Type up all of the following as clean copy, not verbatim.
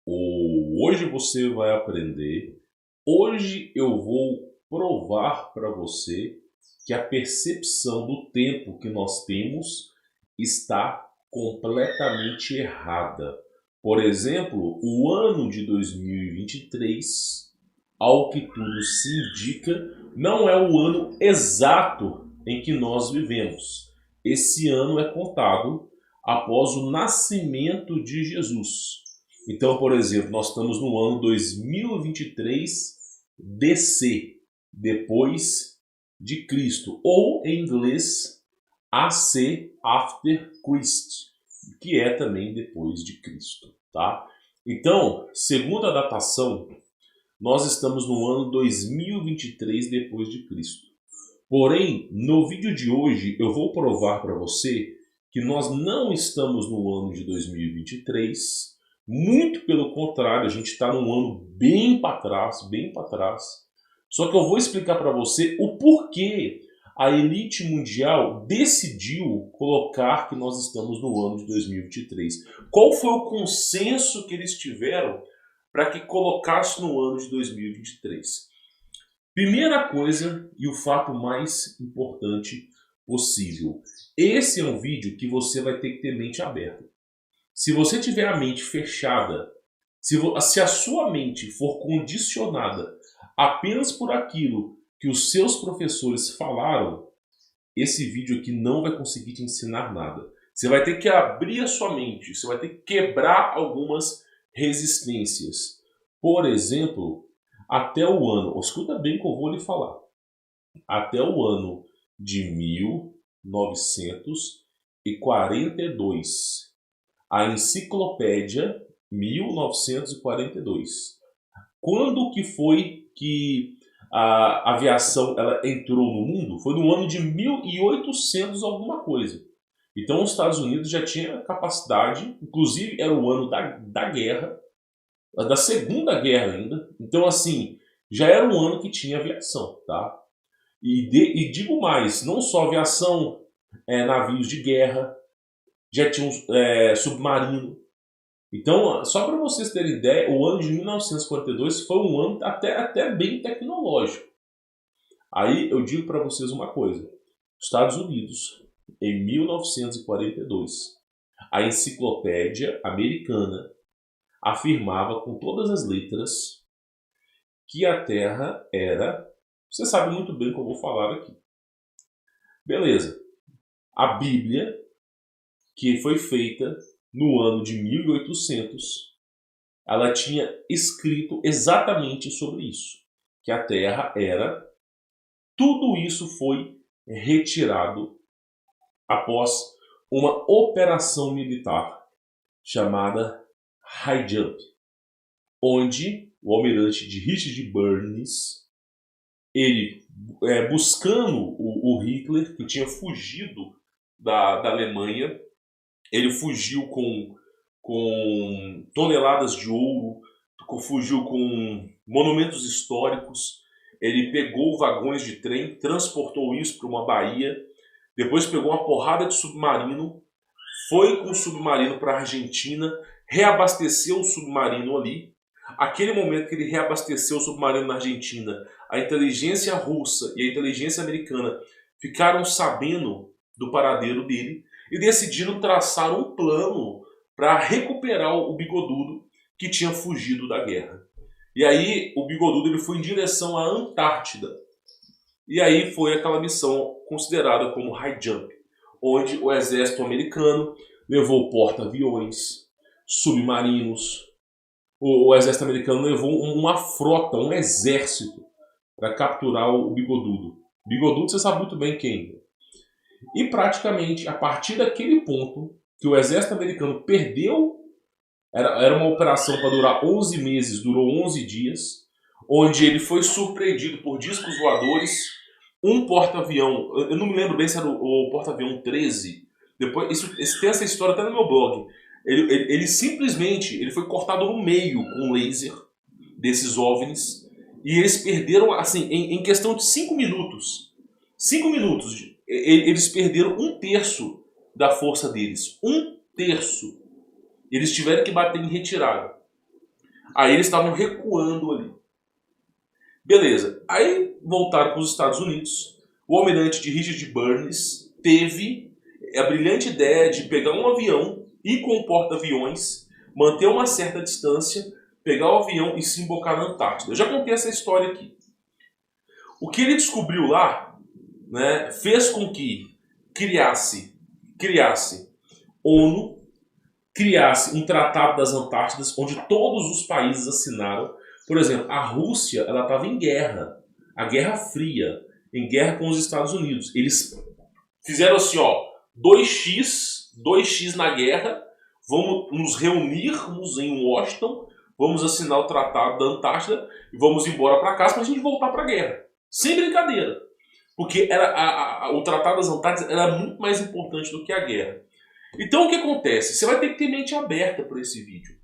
Hoje você vai aprender. Hoje eu vou provar para você que a percepção do tempo que nós temos está completamente errada. Por exemplo, o ano de 2023, ao que tudo se indica, não é o ano exato em que nós vivemos. Esse ano é contado após o nascimento de Jesus. Então, por exemplo, nós estamos no ano 2023 DC, depois de Cristo, ou em inglês AC, After Christ, que é também depois de Cristo, tá? Então, segundo a datação, nós estamos no ano 2023 depois de Cristo. Porém, no vídeo de hoje eu vou provar para você que nós não estamos no ano de 2023, muito pelo contrário, a gente está num ano bem para trás, bem para trás. Só que eu vou explicar para você o porquê a elite mundial decidiu colocar que nós estamos no ano de 2023. Qual foi o consenso que eles tiveram para que colocasse no ano de 2023? Primeira coisa e o fato mais importante possível. Esse é um vídeo que você vai ter que ter mente aberta. Se você tiver a mente fechada, se a sua mente for condicionada apenas por aquilo que os seus professores falaram, esse vídeo aqui não vai conseguir te ensinar nada. Você vai ter que abrir a sua mente, você vai ter que quebrar algumas resistências. Por exemplo, até o ano, escuta bem que eu vou lhe falar, até o ano de 1942, a enciclopédia 1942. Quando que foi que a aviação ela entrou no mundo? Foi no ano de 1800 alguma coisa. Então os Estados Unidos já tinha capacidade, inclusive era o ano da guerra, da Segunda Guerra ainda. Então assim, já era um ano que tinha aviação, tá? E digo mais, não só aviação, navios de guerra, já tinha submarino. Então, só para vocês terem ideia, o ano de 1942 foi um ano até bem tecnológico. Aí eu digo para vocês uma coisa. Estados Unidos, em 1942, a enciclopédia americana afirmava com todas as letras que a Terra era... Você sabe muito bem o que eu vou falar aqui. Beleza. A Bíblia, que foi feita no ano de 1800, ela tinha escrito exatamente sobre isso, que a Terra era... Tudo isso foi retirado após uma operação militar chamada High Jump, onde o almirante de Richard Burns, ele buscando o Hitler, que tinha fugido da Alemanha, ele fugiu com toneladas de ouro, fugiu com monumentos históricos, ele pegou vagões de trem, transportou isso para uma baía, depois pegou uma porrada de submarino, foi com o submarino para a Argentina, reabasteceu o submarino ali. Aquele momento que ele reabasteceu o submarino na Argentina, a inteligência russa e a inteligência americana ficaram sabendo do paradeiro dele e decidiram traçar um plano para recuperar o Bigodudo que tinha fugido da guerra. E aí o Bigodudo ele foi em direção à Antártida. E aí foi aquela missão considerada como High Jump, onde o exército americano levou porta-aviões, submarinos. O exército americano levou uma frota, um exército, para capturar o Bigodudo. Bigodudo você sabe muito bem quem. E praticamente, a partir daquele ponto que o exército americano perdeu, era uma operação para durar 11 meses, durou 11 dias, onde ele foi surpreendido por discos voadores, um porta-avião, eu não me lembro bem se era o porta-avião 13, depois, tem essa história até no meu blog, ele simplesmente ele foi cortado no meio com um laser desses OVNIs, e eles perderam, assim, em questão de 5 minutos, eles perderam 1/3 da força deles. 1/3. Eles tiveram que bater em retirada. Aí eles estavam recuando ali. Beleza. Aí voltaram para os Estados Unidos. O almirante de Richard Burns teve a brilhante ideia de pegar um avião, ir com o porta-aviões, manter uma certa distância, pegar o avião e se embocar na Antártida. Eu já contei essa história aqui. O que ele descobriu lá, né, fez com que criasse ONU, criasse um Tratado das Antártidas, onde todos os países assinaram. Por exemplo, a Rússia ela estava em guerra, a Guerra Fria, em guerra com os Estados Unidos. Eles fizeram assim, ó, 2x na guerra, vamos nos reunirmos em Washington, vamos assinar o Tratado da Antártida e vamos embora para casa para a gente voltar para a guerra. Sem brincadeira. Porque o Tratado das Antártidas era muito mais importante do que a guerra. Então o que acontece? Você vai ter que ter mente aberta para esse vídeo.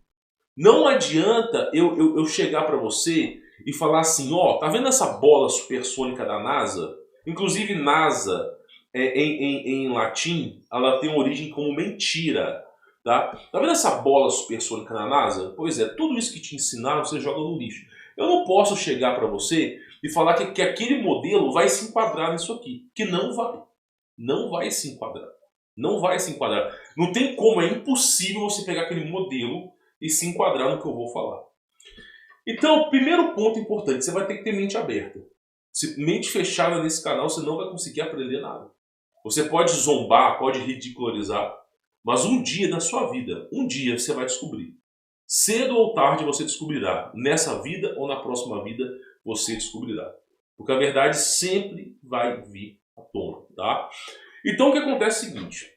Não adianta eu chegar para você e falar assim, ó, tá vendo essa bola supersônica da NASA? Inclusive NASA, em latim, ela tem origem como mentira. Tá vendo essa bola supersônica da NASA? Pois é, tudo isso que te ensinaram você joga no lixo. Eu não posso chegar para você e falar que aquele modelo vai se enquadrar nisso aqui. Que não vai. Não vai se enquadrar. Não vai se enquadrar. Não tem como, é impossível você pegar aquele modelo e se enquadrar no que eu vou falar. Então, primeiro ponto importante, você vai ter que ter mente aberta. Mente fechada nesse canal, você não vai conseguir aprender nada. Você pode zombar, pode ridicularizar, mas um dia na sua vida, um dia você vai descobrir. Cedo ou tarde você descobrirá. Nessa vida ou na próxima vida você descobrirá. Porque a verdade sempre vai vir à tona, tá? Então o que acontece é o seguinte.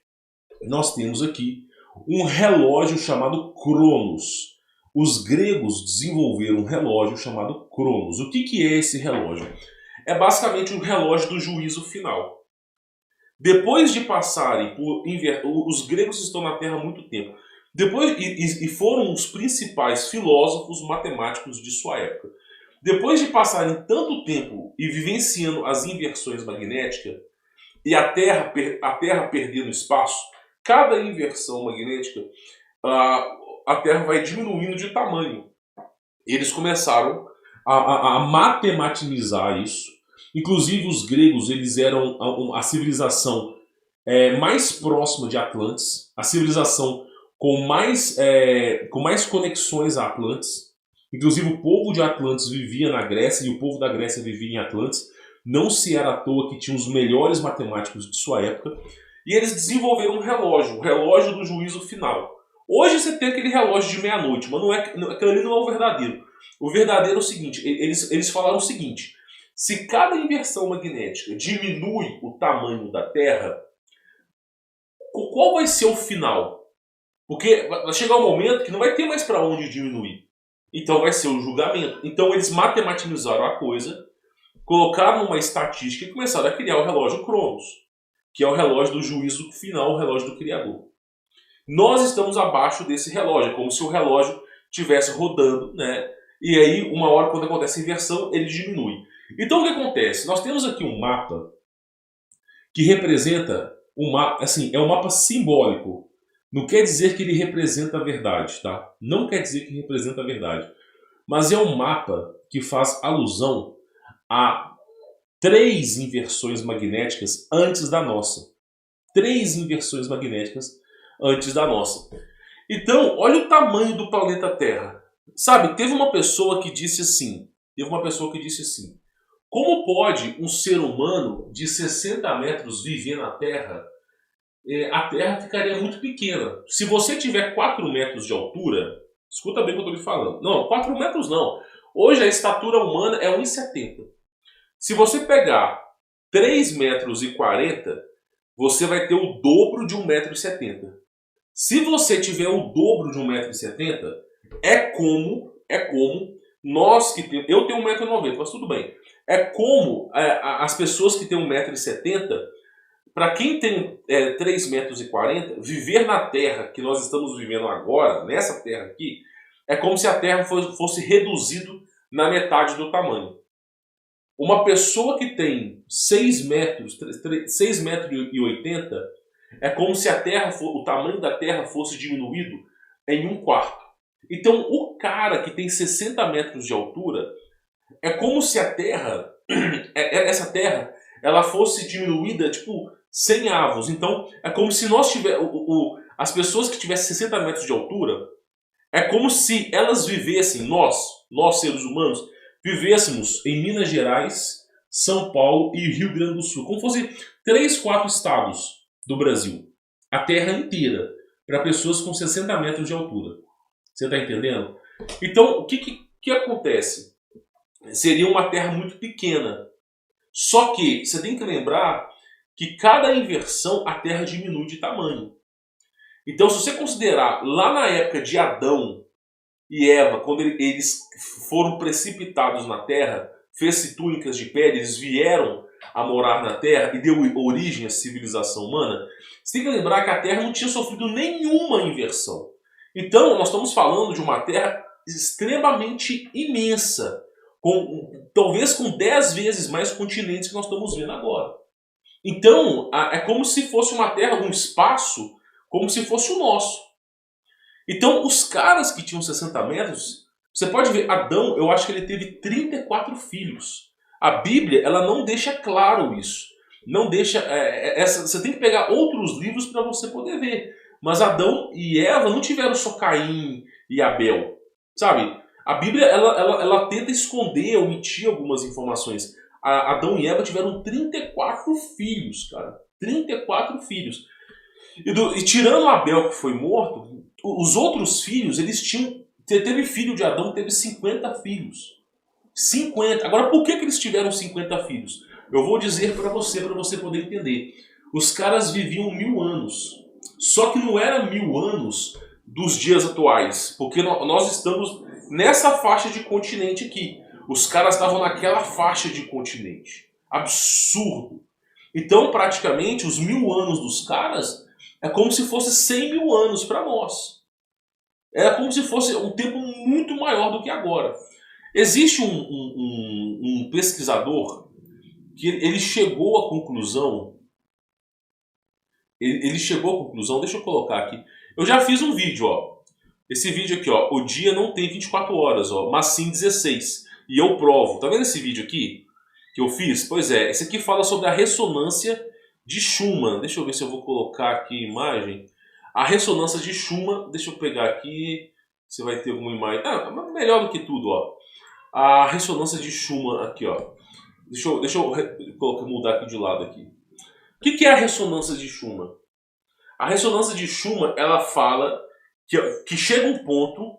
Nós temos aqui um relógio chamado Cronos. Os gregos desenvolveram um relógio chamado Cronos. O que é esse relógio? É basicamente um relógio do juízo final. Depois de passarem por... Os gregos estão na Terra há muito tempo. E foram os principais filósofos matemáticos de sua época. Depois de passarem tanto tempo e vivenciando as inversões magnéticas e a Terra perdendo espaço, cada inversão magnética, a Terra vai diminuindo de tamanho. Eles começaram a matematizar isso. Inclusive os gregos eles eram a civilização mais próxima de Atlantis, a civilização com mais conexões a Atlantis. Inclusive o povo de Atlantis vivia na Grécia e o povo da Grécia vivia em Atlantis. Não se era à toa que tinha os melhores matemáticos de sua época. E eles desenvolveram um relógio, o relógio do juízo final. Hoje você tem aquele relógio de meia-noite, mas aquele ali não é o verdadeiro. O verdadeiro é o seguinte, eles falaram o seguinte, se cada inversão magnética diminui o tamanho da Terra, qual vai ser o final? Porque vai chegar um momento que não vai ter mais para onde diminuir. Então vai ser o julgamento. Então eles matematizaram a coisa, colocaram uma estatística e começaram a criar o relógio Cronos, que é o relógio do juízo final, o relógio do Criador. Nós estamos abaixo desse relógio, como se o relógio estivesse rodando, né? E aí, uma hora, quando acontece a inversão, ele diminui. Então, o que acontece? Nós temos aqui um mapa que representa assim, é um mapa simbólico. Não quer dizer que ele representa a verdade, tá? Não quer dizer que representa a verdade. Mas é um mapa que faz alusão a 3 inversões magnéticas antes da nossa. 3 inversões magnéticas antes da nossa. Então, olha o tamanho do planeta Terra. Sabe, teve uma pessoa que disse assim, como pode um ser humano de 60 metros viver na Terra? A Terra ficaria muito pequena. Se você tiver 4 metros de altura, escuta bem o que eu estou lhe falando. Não, 4 metros não. Hoje a estatura humana é 1,70. Se você pegar 3,40 metros, você vai ter o dobro de 1,70 m. Se você tiver o dobro de 1,70 m, é como nós que temos... Eu tenho 1,90 m, mas tudo bem. É como as pessoas que têm 1,70 m, para quem tem 3,40 metros, viver na Terra que nós estamos vivendo agora, nessa Terra aqui, é como se a Terra fosse reduzido na metade do tamanho. Uma pessoa que tem 6,80 metros, é como se o tamanho da Terra fosse diminuído em 1/4. Então, o cara que tem 60 metros de altura, é como se a Terra, essa Terra, ela fosse diminuída, tipo, 100 avos. Então, é como se nós tivéssemos, as pessoas que tivessem 60 metros de altura, é como se elas vivessem, nós seres humanos, vivêssemos em Minas Gerais, São Paulo e Rio Grande do Sul. Como fosse 3, 4 estados do Brasil. A Terra inteira. Para pessoas com 60 metros de altura. Você está entendendo? Então, o que acontece? Seria uma Terra muito pequena. Só que você tem que lembrar que cada inversão a Terra diminui de tamanho. Então, se você considerar lá na época de Adão e Eva, quando eles foram precipitados na Terra, fez-se túnicas de pele, eles vieram a morar na Terra e deu origem à civilização humana, você tem que lembrar que a Terra não tinha sofrido nenhuma inversão. Então, nós estamos falando de uma Terra extremamente imensa, talvez com 10 vezes mais continentes que nós estamos vendo agora. Então, é como se fosse uma Terra, um espaço, como se fosse o nosso. Então, os caras que tinham 60 metros, você pode ver, Adão, eu acho que ele teve 34 filhos. A Bíblia, ela não deixa claro isso. Não deixa. Você tem que pegar outros livros para você poder ver. Mas Adão e Eva não tiveram só Caim e Abel. Sabe? A Bíblia, ela tenta esconder, omitir algumas informações. Adão e Eva tiveram 34 filhos, cara. 34 filhos. E tirando Abel, que foi morto, os outros filhos, eles tinham... Teve filho de Adão, teve 50 filhos. 50. Agora, por que eles tiveram 50 filhos? Eu vou dizer para você poder entender. Os caras viviam 1000 anos. Só que não era 1000 anos dos dias atuais. Porque nós estamos nessa faixa de continente aqui. Os caras estavam naquela faixa de continente. Absurdo. Então, praticamente, os 1000 anos dos caras é como se fosse 100 mil anos para nós. É como se fosse um tempo muito maior do que agora. Existe um pesquisador que ele chegou à conclusão. Ele chegou à conclusão, deixa eu colocar aqui. Eu já fiz um vídeo, ó. Esse vídeo aqui, ó. O dia não tem 24 horas, ó, mas sim 16. E eu provo. Tá vendo esse vídeo aqui que eu fiz? Pois é, esse aqui fala sobre a ressonância de Schumann. Deixa eu ver se eu vou colocar aqui a imagem. A ressonância de Schumann, deixa eu pegar aqui. Você vai ter alguma imagem. Melhor do que tudo, ó. A ressonância de Schumann aqui, ó. Deixa eu mudar aqui de lado aqui. O que é a ressonância de Schumann? A ressonância de Schumann, ela fala que chega um ponto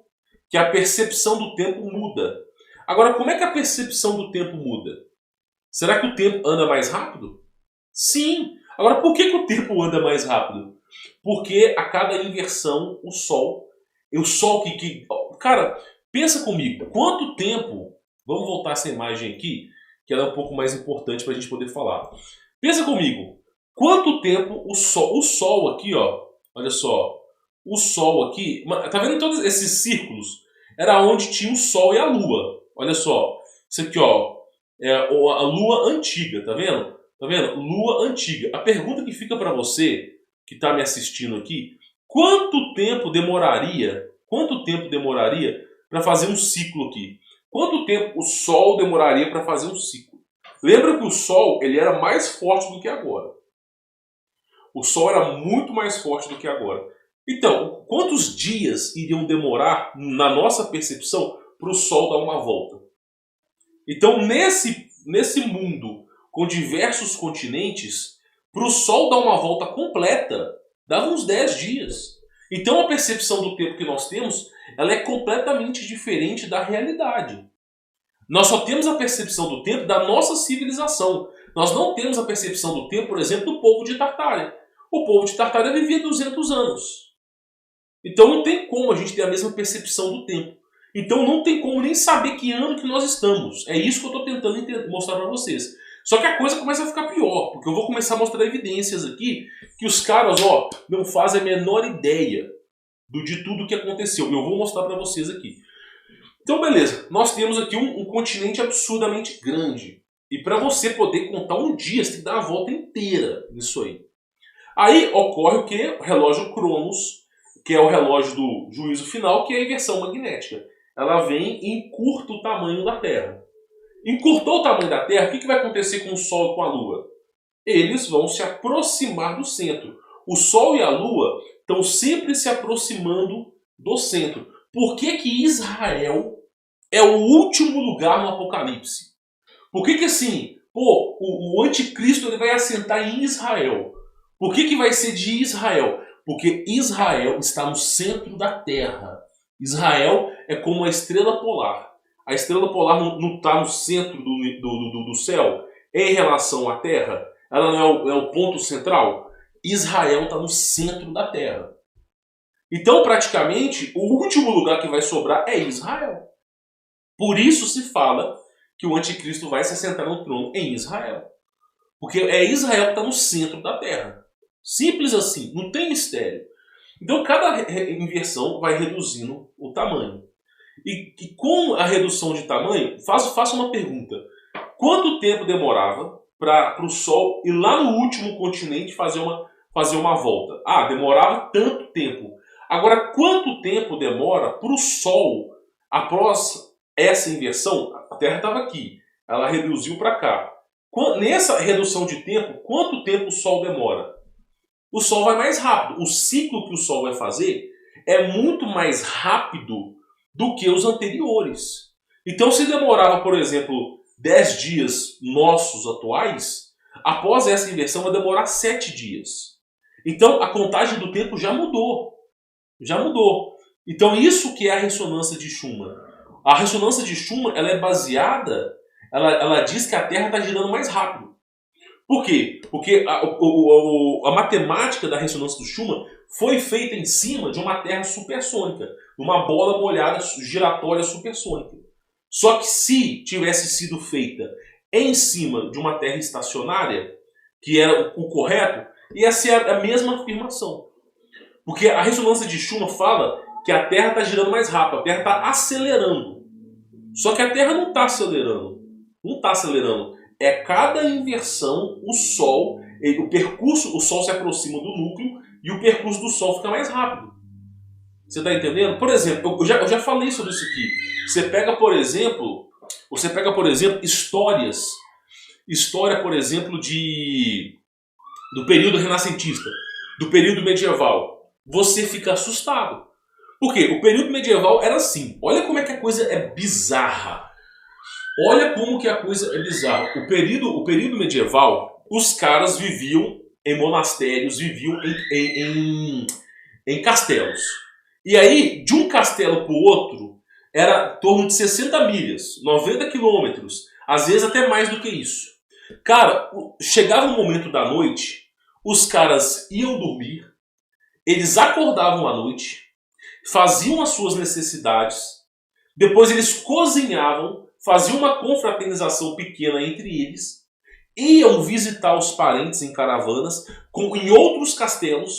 que a percepção do tempo muda. Agora, como é que a percepção do tempo muda? Será que o tempo anda mais rápido? Sim. Agora, por que o tempo anda mais rápido? Porque a cada inversão, o Sol Cara, pensa comigo. Quanto tempo... Vamos voltar essa imagem aqui, que ela é um pouco mais importante para a gente poder falar. Pensa comigo. Quanto tempo o Sol aqui, ó. Olha só. O Sol aqui... Tá vendo todos esses círculos? Era onde tinha o Sol e a Lua. Olha só. Isso aqui, ó. É a Lua antiga, tá vendo? Tá vendo? Lua antiga. A pergunta que fica para você, que está me assistindo aqui, quanto tempo demoraria para fazer um ciclo aqui? Quanto tempo o Sol demoraria para fazer um ciclo? Lembra que o Sol ele era mais forte do que agora. O Sol era muito mais forte do que agora. Então, quantos dias iriam demorar, na nossa percepção, para o Sol dar uma volta? Então, nesse mundo com diversos continentes, para o Sol dar uma volta completa, dava uns 10 dias. Então, a percepção do tempo que nós temos, ela é completamente diferente da realidade. Nós só temos a percepção do tempo da nossa civilização. Nós não temos a percepção do tempo, por exemplo, do povo de Tartária. O povo de Tartária vivia 200 anos. Então, não tem como a gente ter a mesma percepção do tempo. Então não tem como nem saber que ano que nós estamos. É isso que eu estou tentando mostrar para vocês. Só que a coisa começa a ficar pior, porque eu vou começar a mostrar evidências aqui que os caras, ó, não fazem a menor ideia de tudo que aconteceu. Eu vou mostrar para vocês aqui. Então beleza, nós temos aqui um continente absurdamente grande. E para você poder contar um dia, você tem que dar a volta inteira nisso aí. Aí ocorre o que? O relógio Cronos que é o relógio do juízo final, que é a inversão magnética. Ela vem e encurta o tamanho da Terra. Encurtou o tamanho da Terra, o que vai acontecer com o Sol e com a Lua? Eles vão se aproximar do centro. O Sol e a Lua estão sempre se aproximando do centro. Por que que Israel é o último lugar no Apocalipse? Por que que assim, o anticristo ele vai assentar em Israel? Por que que vai ser de Israel? Porque Israel está no centro da Terra. Israel é como a estrela polar. A estrela polar não está no centro do céu em relação à Terra? Ela não é o ponto central? Israel está no centro da Terra. Então, praticamente, o último lugar que vai sobrar é Israel. Por isso se fala que o anticristo vai se assentar no trono em Israel. Porque é Israel que está no centro da Terra. Simples assim, não tem mistério. Então, cada inversão vai reduzindo o tamanho. E com a redução de tamanho, faço uma pergunta. Quanto tempo demorava para o Sol ir lá no último continente fazer uma volta? Ah, demorava tanto tempo. Agora, quanto tempo demora para o Sol, após essa inversão? A Terra estava aqui, ela reduziu para cá. Nessa redução de tempo, quanto tempo o Sol demora? O Sol vai mais rápido. O ciclo que o Sol vai fazer é muito mais rápido do que os anteriores. Então, se demorava, por exemplo, 10 dias nossos atuais, após essa inversão vai demorar 7 dias. Então, a contagem do tempo já mudou. Já mudou. Então, isso que é a ressonância de Schumann. A ressonância de Schumann ela é baseada, ela diz que a Terra está girando mais rápido. Por quê? Porque a matemática da ressonância do Schumann foi feita em cima de uma Terra supersônica, uma bola molhada giratória supersônica. Só que se tivesse sido feita em cima de uma Terra estacionária, que era o correto, ia ser a mesma afirmação. Porque a ressonância de Schumann fala que a Terra está girando mais rápido, a Terra está acelerando. Só que a Terra não está acelerando. Não está acelerando. É cada inversão, o Sol se aproxima do núcleo e o percurso do Sol fica mais rápido. Você está entendendo? Por exemplo, eu já falei sobre isso aqui. Você pega, por exemplo, histórias. História, por exemplo, do período renascentista, do período medieval. Você fica assustado. Por quê? O período medieval era assim. Olha como é que a coisa é bizarra. Olha como que a coisa é bizarra. O período medieval, os caras viviam em monastérios, viviam em castelos. E aí, de um castelo para o outro, era em torno de 60 milhas, 90 quilômetros, às vezes até mais do que isso. Cara, chegava um momento da noite, os caras iam dormir, eles acordavam à noite, faziam as suas necessidades, depois eles cozinhavam, faziam uma confraternização pequena entre eles, iam visitar os parentes em caravanas, em outros castelos,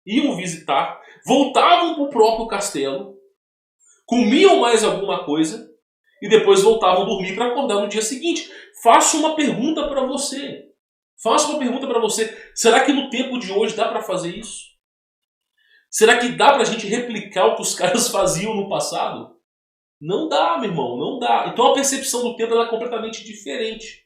iam visitar, voltavam para o próprio castelo, comiam mais alguma coisa e depois voltavam a dormir para acordar no dia seguinte. Faço uma pergunta para você. Será que no tempo de hoje dá para fazer isso? Será que dá para a gente replicar o que os caras faziam no passado? Não dá, meu irmão, não dá. Então a percepção do tempo ela é completamente diferente.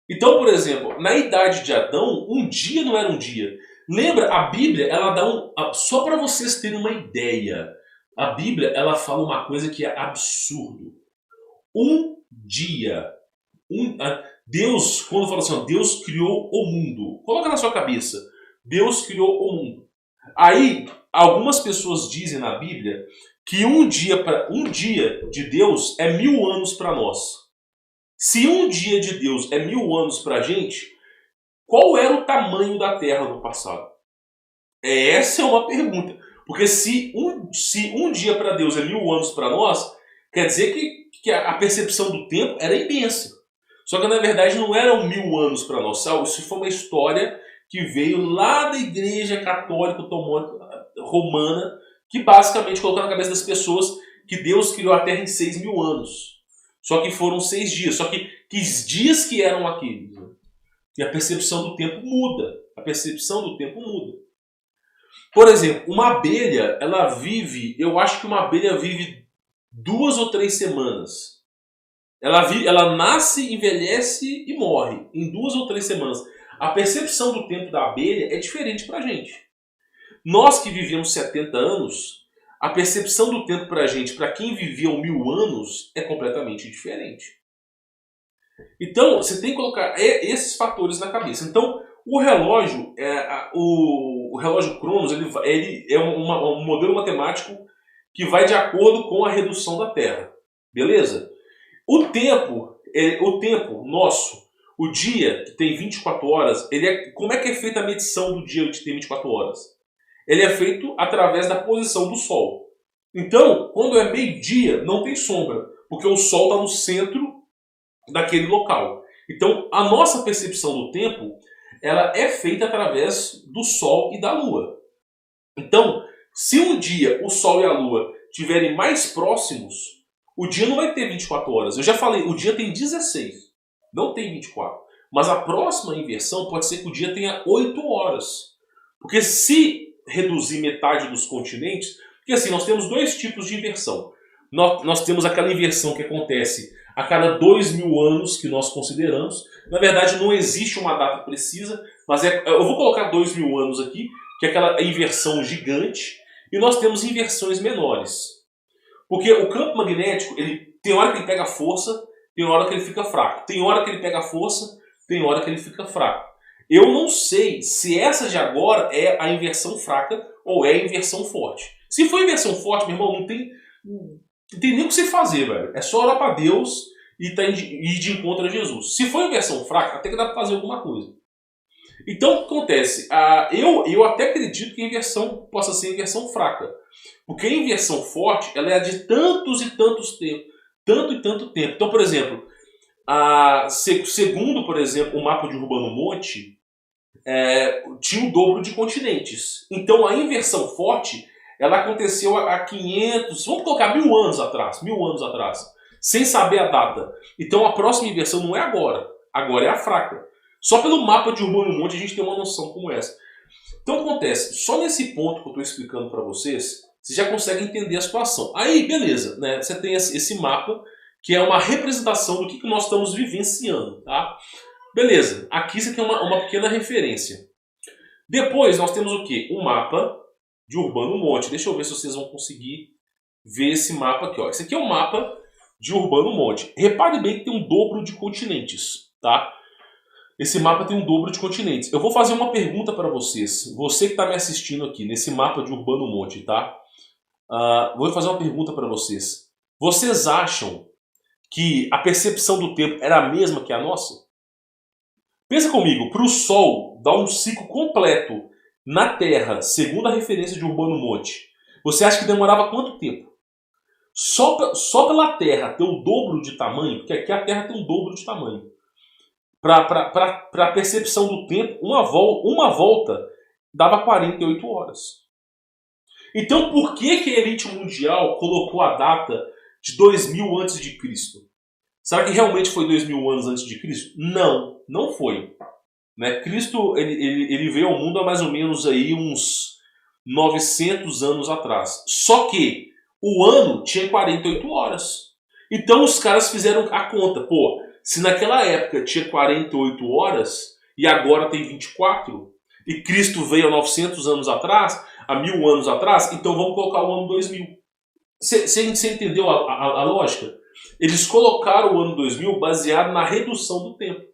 Então, por exemplo, na idade de Adão, um dia não era um dia. Lembra, a Bíblia, ela dá só para vocês terem uma ideia, a Bíblia, ela fala uma coisa que é absurdo. Um dia, Deus, quando fala assim, Deus criou o mundo. Coloca na sua cabeça, Deus criou o mundo. Aí, algumas pessoas dizem na Bíblia que um dia de Deus é 1000 anos para nós. Se um dia de Deus é 1000 anos para a gente, qual era o tamanho da Terra no passado? Essa é uma pergunta. Porque se um dia para Deus é 1000 anos para nós, quer dizer que a percepção do tempo era imensa. Só que na verdade não eram 1000 anos para nós. Isso foi uma história que veio lá da Igreja Católica Romana, que basicamente colocou na cabeça das pessoas que Deus criou a Terra em 6000 anos. Só que foram 6 dias. Só que dias que eram aqueles? E a percepção do tempo muda. Por exemplo, uma abelha, ela vive, eu acho que uma abelha vive 2 ou 3 semanas. Ela nasce, envelhece e morre em 2 ou 3 semanas. A percepção do tempo da abelha é diferente pra gente. Nós que vivemos 70 anos, a percepção do tempo pra gente, pra quem vivia 1000 anos, é completamente diferente. Então, você tem que colocar esses fatores na cabeça. Então, o relógio, o relógio Cronos, ele é um modelo matemático que vai de acordo com a redução da Terra. Beleza? O tempo nosso, o dia que tem 24 horas, como é que é feita a medição do dia que tem 24 horas? Ele é feito através da posição do Sol. Então, quando é meio-dia, não tem sombra, porque o Sol está no centro daquele local. Então, a nossa percepção do tempo, ela é feita através do Sol e da Lua. Então, se um dia o Sol e a Lua estiverem mais próximos, o dia não vai ter 24 horas. Eu já falei, o dia tem 16, não tem 24. Mas a próxima inversão pode ser que o dia tenha 8 horas. Porque se reduzir metade dos continentes, porque assim, nós temos dois tipos de inversão. Nós temos aquela inversão que acontece a cada 2000 anos que nós consideramos. Na verdade, não existe uma data precisa, mas eu vou colocar 2000 anos aqui, que é aquela inversão gigante, e nós temos inversões menores. Porque o campo magnético, tem hora que ele pega força, tem hora que ele fica fraco. Tem hora que ele pega força, tem hora que ele fica fraco. Eu não sei se essa de agora é a inversão fraca ou é a inversão forte. Se for inversão forte, meu irmão, não tem nem o que você fazer, velho. É só orar para Deus e ir de encontro a Jesus. Se for inversão fraca, até que dá para fazer alguma coisa. Então, o que acontece? Eu até acredito que a inversão possa ser inversão fraca. Porque a inversão forte, ela é de tantos e tantos tempos. Tanto e tanto tempo. Então, por exemplo, segundo, por exemplo, o mapa de Urbano Monte, tinha o dobro de continentes. Então, a inversão forte, ela aconteceu há 500, vamos colocar 1000 anos atrás. 1000 anos atrás. Sem saber a data. Então, a próxima inversão não é agora. Agora é a fraca. Só pelo mapa de Urbano Monte a gente tem uma noção como essa. Então acontece, só nesse ponto que eu estou explicando para vocês, você já consegue entender a situação. Aí, beleza, né? Você tem esse mapa, que é uma representação do que nós estamos vivenciando, tá? Beleza, aqui você tem uma pequena referência. Depois nós temos o quê? Um mapa de Urbano Monte. Deixa eu ver se vocês vão conseguir ver esse mapa aqui. Ó. Esse aqui é o mapa de Urbano Monte. Repare bem que tem um dobro de continentes, tá? Esse mapa tem um dobro de continentes. Eu vou fazer uma pergunta para vocês. Você que está me assistindo aqui, nesse mapa de Urbano Monte, tá? Vou fazer uma pergunta para vocês. Vocês acham que a percepção do tempo era a mesma que a nossa? Pensa comigo, para o Sol dar um ciclo completo na Terra, segundo a referência de Urbano Monte, você acha que demorava quanto tempo? Só pela Terra ter o dobro de tamanho, porque aqui a Terra tem um dobro de tamanho. Para a percepção do tempo, uma volta dava 48 horas. Então por que a elite mundial colocou a data de 2000 a.C.? Será que realmente foi 2000 anos antes de Cristo? Não, não foi. Né? Cristo ele veio ao mundo há mais ou menos aí uns 900 anos atrás. Só que o ano tinha 48 horas. Então os caras fizeram a conta. Pô, se naquela época tinha 48 horas e agora tem 24, e Cristo veio há 900 anos atrás, há 1000 anos atrás, então vamos colocar o ano 2000. Você entendeu a lógica? Eles colocaram o ano 2000 baseado na redução do tempo.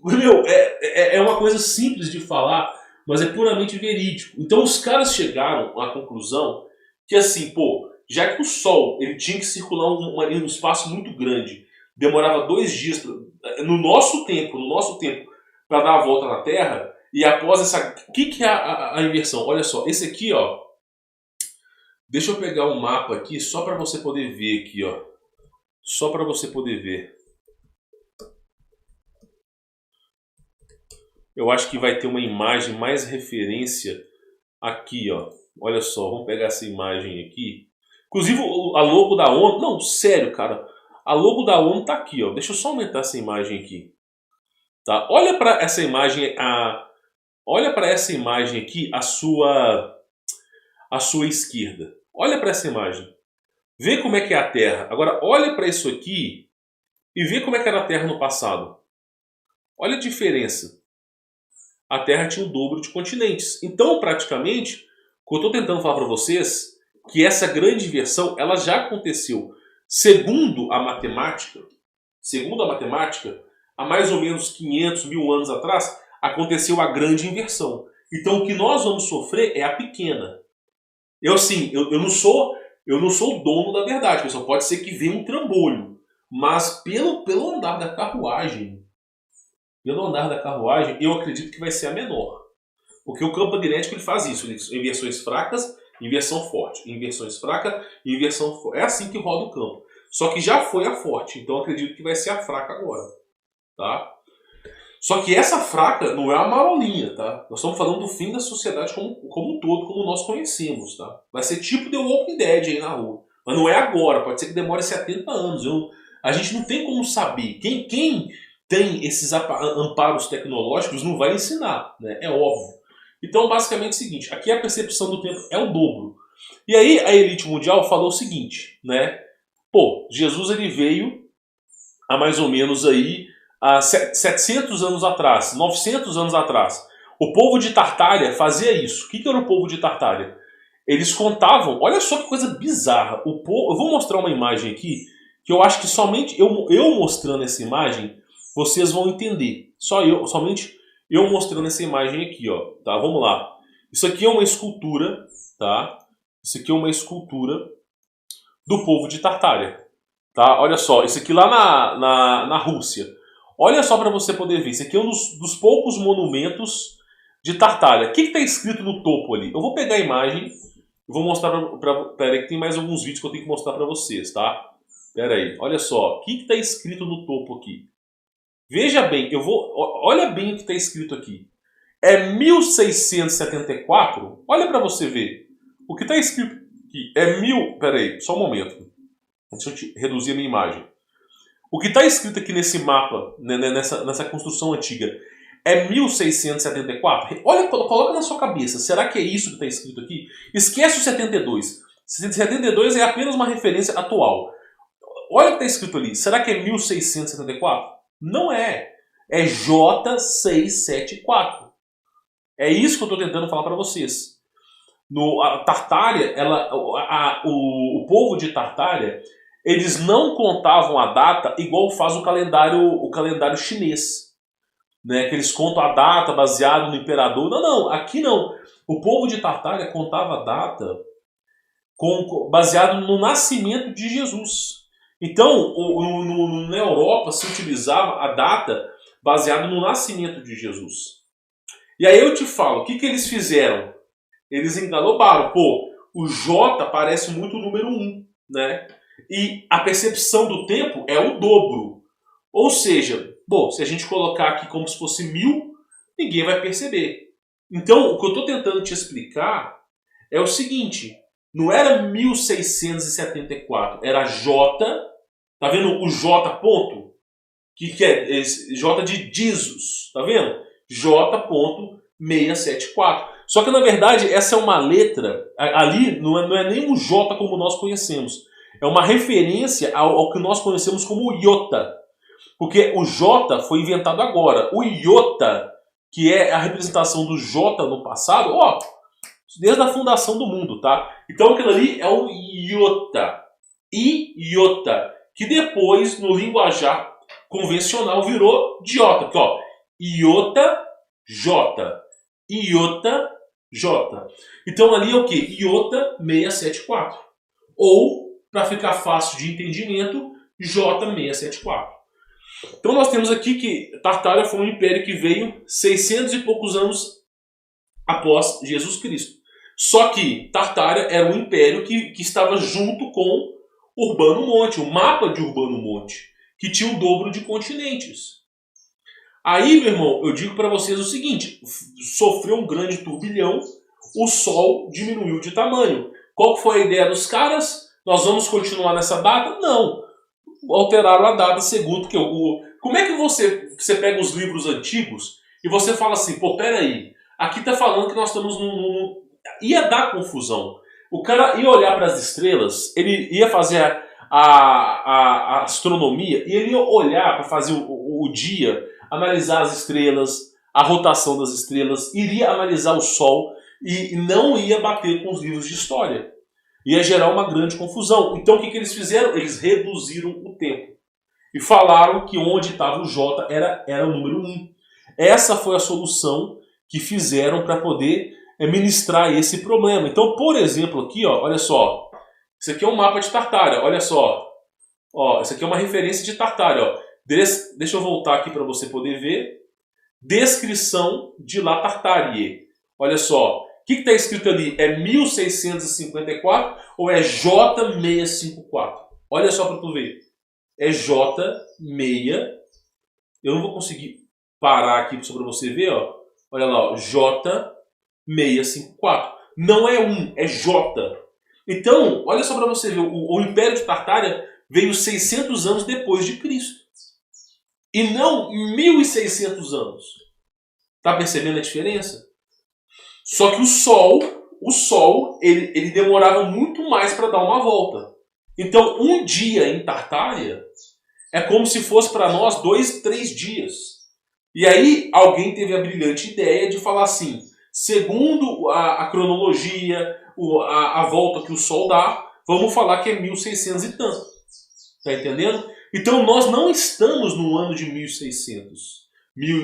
Meu, é uma coisa simples de falar, mas é puramente verídico. Então os caras chegaram à conclusão que assim, pô, já que o Sol ele tinha que circular um espaço muito grande, demorava 2 dias no nosso tempo para dar a volta na Terra, e após essa, o que é a inversão? Olha só, esse aqui, ó, deixa eu pegar um mapa aqui só para você poder ver aqui, ó, só para você poder ver. Eu acho que vai ter uma imagem mais referência aqui, ó. Olha só, vamos pegar essa imagem aqui. Inclusive a logo da ONU, não, sério, cara. A logo da ONU tá aqui, ó. Deixa eu só aumentar essa imagem aqui. Tá? Olha para essa imagem, olha para essa imagem aqui à sua esquerda. Olha para essa imagem. Vê como é que é a Terra. Agora olha para isso aqui e vê como é que era a Terra no passado. Olha a diferença. A Terra tinha o dobro de continentes. Então, praticamente, o que eu estou tentando falar para vocês, que essa grande inversão, ela já aconteceu. Segundo a matemática, há mais ou menos 500 mil anos atrás, aconteceu a grande inversão. Então, o que nós vamos sofrer é a pequena. Eu não sou o dono da verdade, pessoal. Pode ser que venha um trambolho. Mas pelo andar da carruagem, eu acredito que vai ser a menor. Porque o campo magnético ele faz isso. Inversões fracas, inversão forte. Inversões fracas, inversão forte. É assim que roda o campo. Só que já foi a forte. Então eu acredito que vai ser a fraca agora. Tá? Só que essa fraca não é a marolinha. Tá? Nós estamos falando do fim da sociedade como um todo, como nós conhecemos. Tá? Vai ser tipo The Walking Dead aí na rua. Mas não é agora. Pode ser que demore 70 anos. A gente não tem como saber. Quem tem esses amparos tecnológicos não vai ensinar, né? É óbvio. Então, basicamente é o seguinte, aqui a percepção do tempo é o dobro. E aí a elite mundial falou o seguinte, né? Pô, Jesus ele veio há mais ou menos aí há 700 anos atrás, 900 anos atrás. O povo de Tartária fazia isso. O que era o povo de Tartária? Eles contavam, olha só que coisa bizarra. Eu vou mostrar uma imagem aqui, que eu acho que somente eu mostrando essa imagem, vocês vão entender. Somente eu mostrando essa imagem aqui, ó. Tá, vamos lá. Isso aqui é uma escultura, tá? Isso aqui é uma escultura do povo de Tartária, tá? Olha só, isso aqui lá na Rússia. Olha só para você poder ver. Isso aqui é um dos poucos monumentos de Tartária. O que está escrito no topo ali? Eu vou pegar a imagem e vou mostrar pera aí que tem mais alguns vídeos que eu tenho que mostrar para vocês, tá? Pera aí, olha só. O que está escrito no topo aqui? Veja bem, olha bem o que está escrito aqui. É 1674? Olha para você ver. O que está escrito aqui é Peraí, só um momento. Deixa eu reduzir a minha imagem. O que está escrito aqui nesse mapa, né, nessa construção antiga, é 1674? Olha, coloca na sua cabeça. Será que é isso que está escrito aqui? Esquece o 72. 72 é apenas uma referência atual. Olha o que está escrito ali. Será que é 1674? Não é. É J674. É isso que eu estou tentando falar para vocês. A Tartária, o povo de Tartária, eles não contavam a data igual faz o calendário chinês. Né? Que eles contam a data baseado no imperador. Não, aqui não. O povo de Tartária contava a data baseado no nascimento de Jesus. Então, na Europa se utilizava a data baseada no nascimento de Jesus. E aí eu te falo, o que eles fizeram? Eles engalobaram. Pô, o J parece muito o número 1, né? E a percepção do tempo é o dobro. Ou seja, bom, se a gente colocar aqui como se fosse 1000, ninguém vai perceber. Então, o que eu estou tentando te explicar é o seguinte, não era 1674, era J. Tá vendo o J ponto? Que é J de Jesus. Tá vendo? J.674. Só que na verdade essa é uma letra. Ali não é nem um J como nós conhecemos. É uma referência ao que nós conhecemos como iota. Porque o J foi inventado agora. O iota, que é a representação do J no passado, ó, desde a fundação do mundo, tá? Então aquilo ali é o iota. Iota. Que depois, no linguajar convencional, virou diota. Aqui, ó, iota, J. Iota, J. Então ali é o que? Iota 674. Ou, para ficar fácil de entendimento, J674. Então nós temos aqui que Tartária foi um império que veio 600 e poucos anos após Jesus Cristo. Só que Tartária era um império que estava junto com Urbano Monte, o mapa de Urbano Monte, que tinha o dobro de continentes. Aí, meu irmão, eu digo para vocês o seguinte, sofreu um grande turbilhão, o Sol diminuiu de tamanho. Qual foi a ideia dos caras? Nós vamos continuar nessa data? Não. Alteraram a data segundo como é que você pega os livros antigos e você fala assim, pô, peraí, Aqui está falando que nós estamos ia dar confusão. O cara ia olhar para as estrelas, ele ia fazer a astronomia, e ele ia olhar para fazer o dia, analisar as estrelas, a rotação das estrelas, iria analisar o Sol e não ia bater com os livros de história. Ia gerar uma grande confusão. Então o que eles fizeram? Eles reduziram o tempo. E falaram que onde estava o J era o número 1. Essa foi a solução que fizeram para poder ministrar esse problema. Então, por exemplo, aqui, ó, olha só. Isso aqui é um mapa de Tartária, olha só. Ó, isso aqui é uma referência de Tartária. Ó. Deixa eu voltar aqui para você poder ver. Descrição de La Tartarie. Olha só. O que está escrito ali? É 1654 ou é J654? Olha só para tu ver. É J6. Eu não vou conseguir parar aqui só para você ver. Ó. Olha lá, ó, J654. Não é 1, é J. Então, olha só para você ver. O Império de Tartária veio 600 anos depois de Cristo. E não 1600 anos. Tá percebendo a diferença? Só que o Sol, ele demorava muito mais para dar uma volta. Então, um dia em Tartária é como se fosse para nós 2, 3 dias. E aí, alguém teve a brilhante ideia de falar assim, segundo a cronologia, a volta que o Sol dá, vamos falar que é 1600 e tanto. Tá entendendo? Então, nós não estamos no ano de 1600.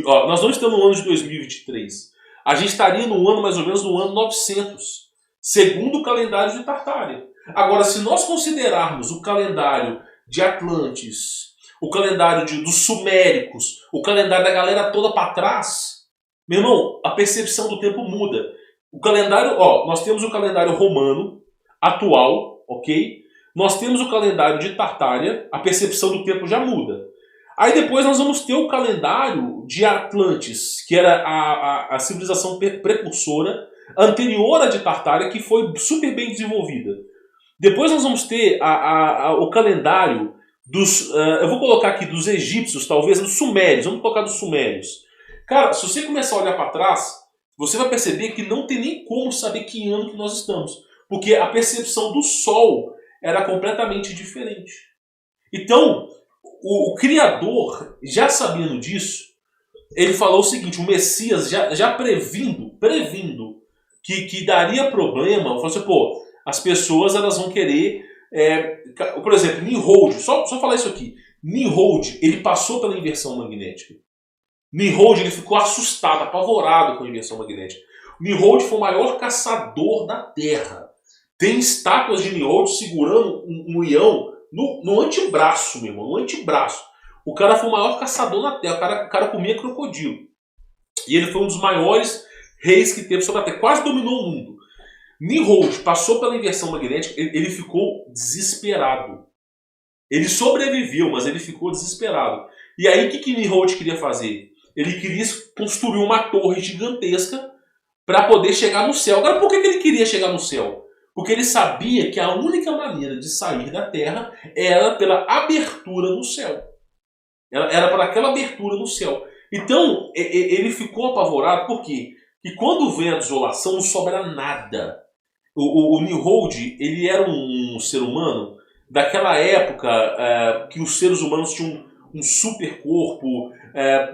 Nós não estamos no ano de 2023. A gente estaria no ano, mais ou menos, no ano 900, segundo o calendário de Tartária. Agora, se nós considerarmos o calendário de Atlantes, o calendário dos Suméricos, o calendário da galera toda para trás, meu irmão, a percepção do tempo muda. O calendário, nós temos o calendário romano atual, ok? Nós temos o calendário de Tartária, a percepção do tempo já muda. Aí depois nós vamos ter o calendário de Atlantes, que era a civilização precursora, anterior à de Tartária, que foi super bem desenvolvida. Depois nós vamos ter o calendário dos... eu vou colocar aqui dos egípcios, talvez dos sumérios. Vamos colocar dos sumérios. Cara, se você começar a olhar para trás, você vai perceber que não tem nem como saber que ano que nós estamos. Porque a percepção do Sol era completamente diferente. Então, o Criador, já sabendo disso, ele falou o seguinte, o Messias, já previndo que daria problema, falou assim, pô, as pessoas elas vão querer, por exemplo, Nimrod, só falar isso aqui, Nimrod, ele passou pela inversão magnética. Nimrod, ele ficou assustado, apavorado com a inversão magnética. Nimrod foi o maior caçador da Terra. Tem estátuas de Nimrod segurando um leão no antebraço, meu irmão, no antebraço. O cara foi o maior caçador na Terra, o cara comia crocodilo. E ele foi um dos maiores reis que teve sobre a Terra, quase dominou o mundo. Nimrod passou pela inversão magnética, ele ficou desesperado. Ele sobreviveu, mas ele ficou desesperado. E aí o que Nimrod queria fazer? Ele queria construir uma torre gigantesca para poder chegar no céu. Agora, por que ele queria chegar no céu? Porque ele sabia que a única maneira de sair da Terra era pela abertura no céu. Era para aquela abertura no céu. Então, ele ficou apavorado, por quê? Porque quando vem a desolação, não sobra nada. O Nimrod, ele era um ser humano daquela época que os seres humanos tinham um super corpo.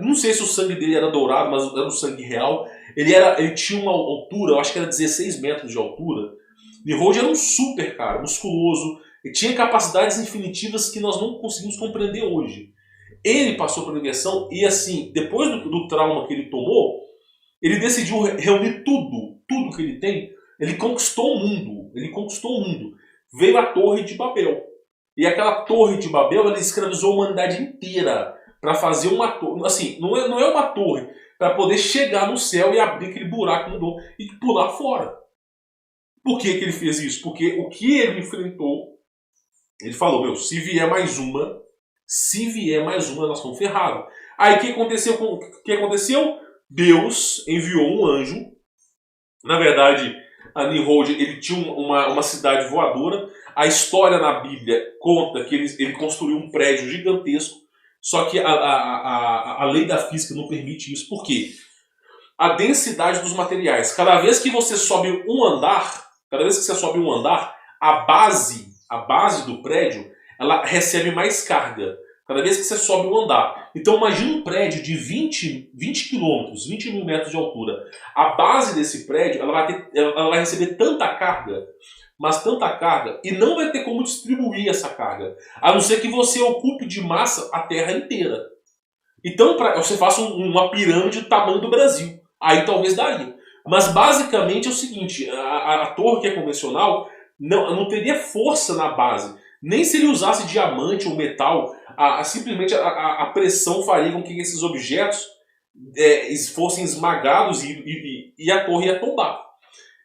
Não sei se o sangue dele era dourado, mas era um sangue real. Ele tinha uma altura, eu acho que era 16 metros de altura. Nimrod era um super cara, musculoso. Ele tinha capacidades infinitivas que nós não conseguimos compreender hoje. Ele passou pela inversão e, assim, depois do trauma que ele tomou, ele decidiu reunir tudo que ele tem. Ele conquistou o mundo. Veio a Torre de Babel. E aquela Torre de Babel, ele escravizou a humanidade inteira para fazer uma torre. Assim, não é uma torre para poder chegar no céu e abrir aquele buraco no dom e pular fora. Por que ele fez isso? Porque o que ele enfrentou, ele falou, se vier mais uma, nós estamos ferrados. Aí o que aconteceu? Deus enviou um anjo. Na verdade, a Nimrod, ele tinha uma cidade voadora. A história na Bíblia conta que ele construiu um prédio gigantesco. Só que a lei da física não permite isso. Por quê? a densidade dos materiais. Cada vez que você sobe um andar, a base do prédio, ela recebe mais carga. Cada vez que você sobe um andar. Então imagine um prédio de 20 quilômetros, 20 mil metros de altura. A base desse prédio, ela vai receber tanta carga, mas tanta carga, e não vai ter como distribuir essa carga. A não ser que você ocupe de massa a terra inteira. Então você faça uma pirâmide do tamanho do Brasil. Aí talvez daria. Mas basicamente é o seguinte, a torre que é convencional não teria força na base. Nem se ele usasse diamante ou metal, simplesmente a pressão faria com que esses objetos fossem esmagados e a torre ia tombar.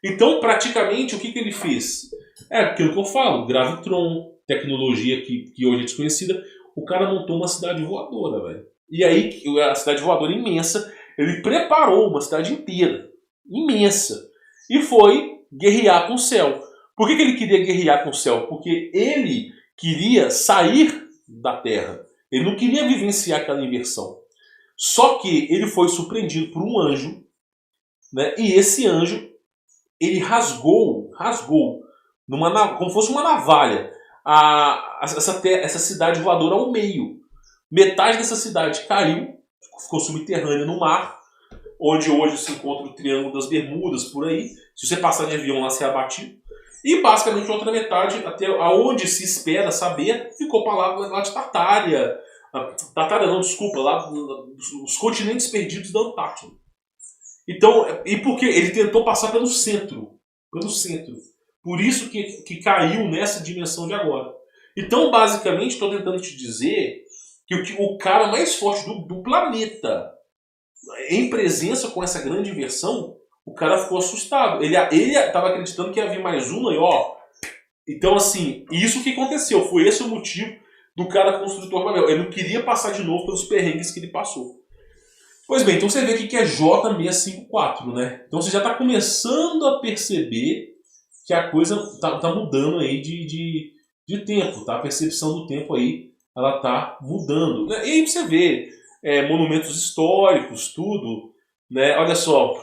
Então, praticamente, o que ele fez? É aquilo que eu falo, gravitron, tecnologia que hoje é desconhecida. O cara montou uma cidade voadora, velho. E aí, a cidade voadora imensa, ele preparou uma cidade inteira, imensa, e foi guerrear com o céu. Por que ele queria guerrear com o céu? Porque ele queria sair da Terra. Ele não queria vivenciar aquela inversão. Só que ele foi surpreendido por um anjo, né? E esse anjo, ele rasgou, como fosse uma navalha, essa cidade voadora ao meio. Metade dessa cidade caiu, ficou subterrânea no mar, onde hoje se encontra o Triângulo das Bermudas, por aí. Se você passar de avião lá, você é abatido. E basicamente a outra metade, até aonde se espera saber, ficou para lá de Tartária. Tartária não, desculpa, lá os continentes perdidos da Antártida. Então, e porque ele tentou passar pelo centro. Por isso que caiu nessa dimensão de agora. Então, basicamente, estou tentando te dizer que o cara mais forte do planeta, em presença com essa grande inversão, o cara ficou assustado. Ele estava acreditando que ia vir mais uma e ó. Então, assim, isso que aconteceu. Foi esse o motivo do cara construtor Babel. Ele não queria passar de novo pelos perrengues que ele passou. Pois bem, então você vê aqui que é J654, né? Então você já está começando a perceber que a coisa tá mudando aí de tempo, tá? A percepção do tempo aí, ela tá mudando. E aí você vê monumentos históricos, tudo, né? Olha só,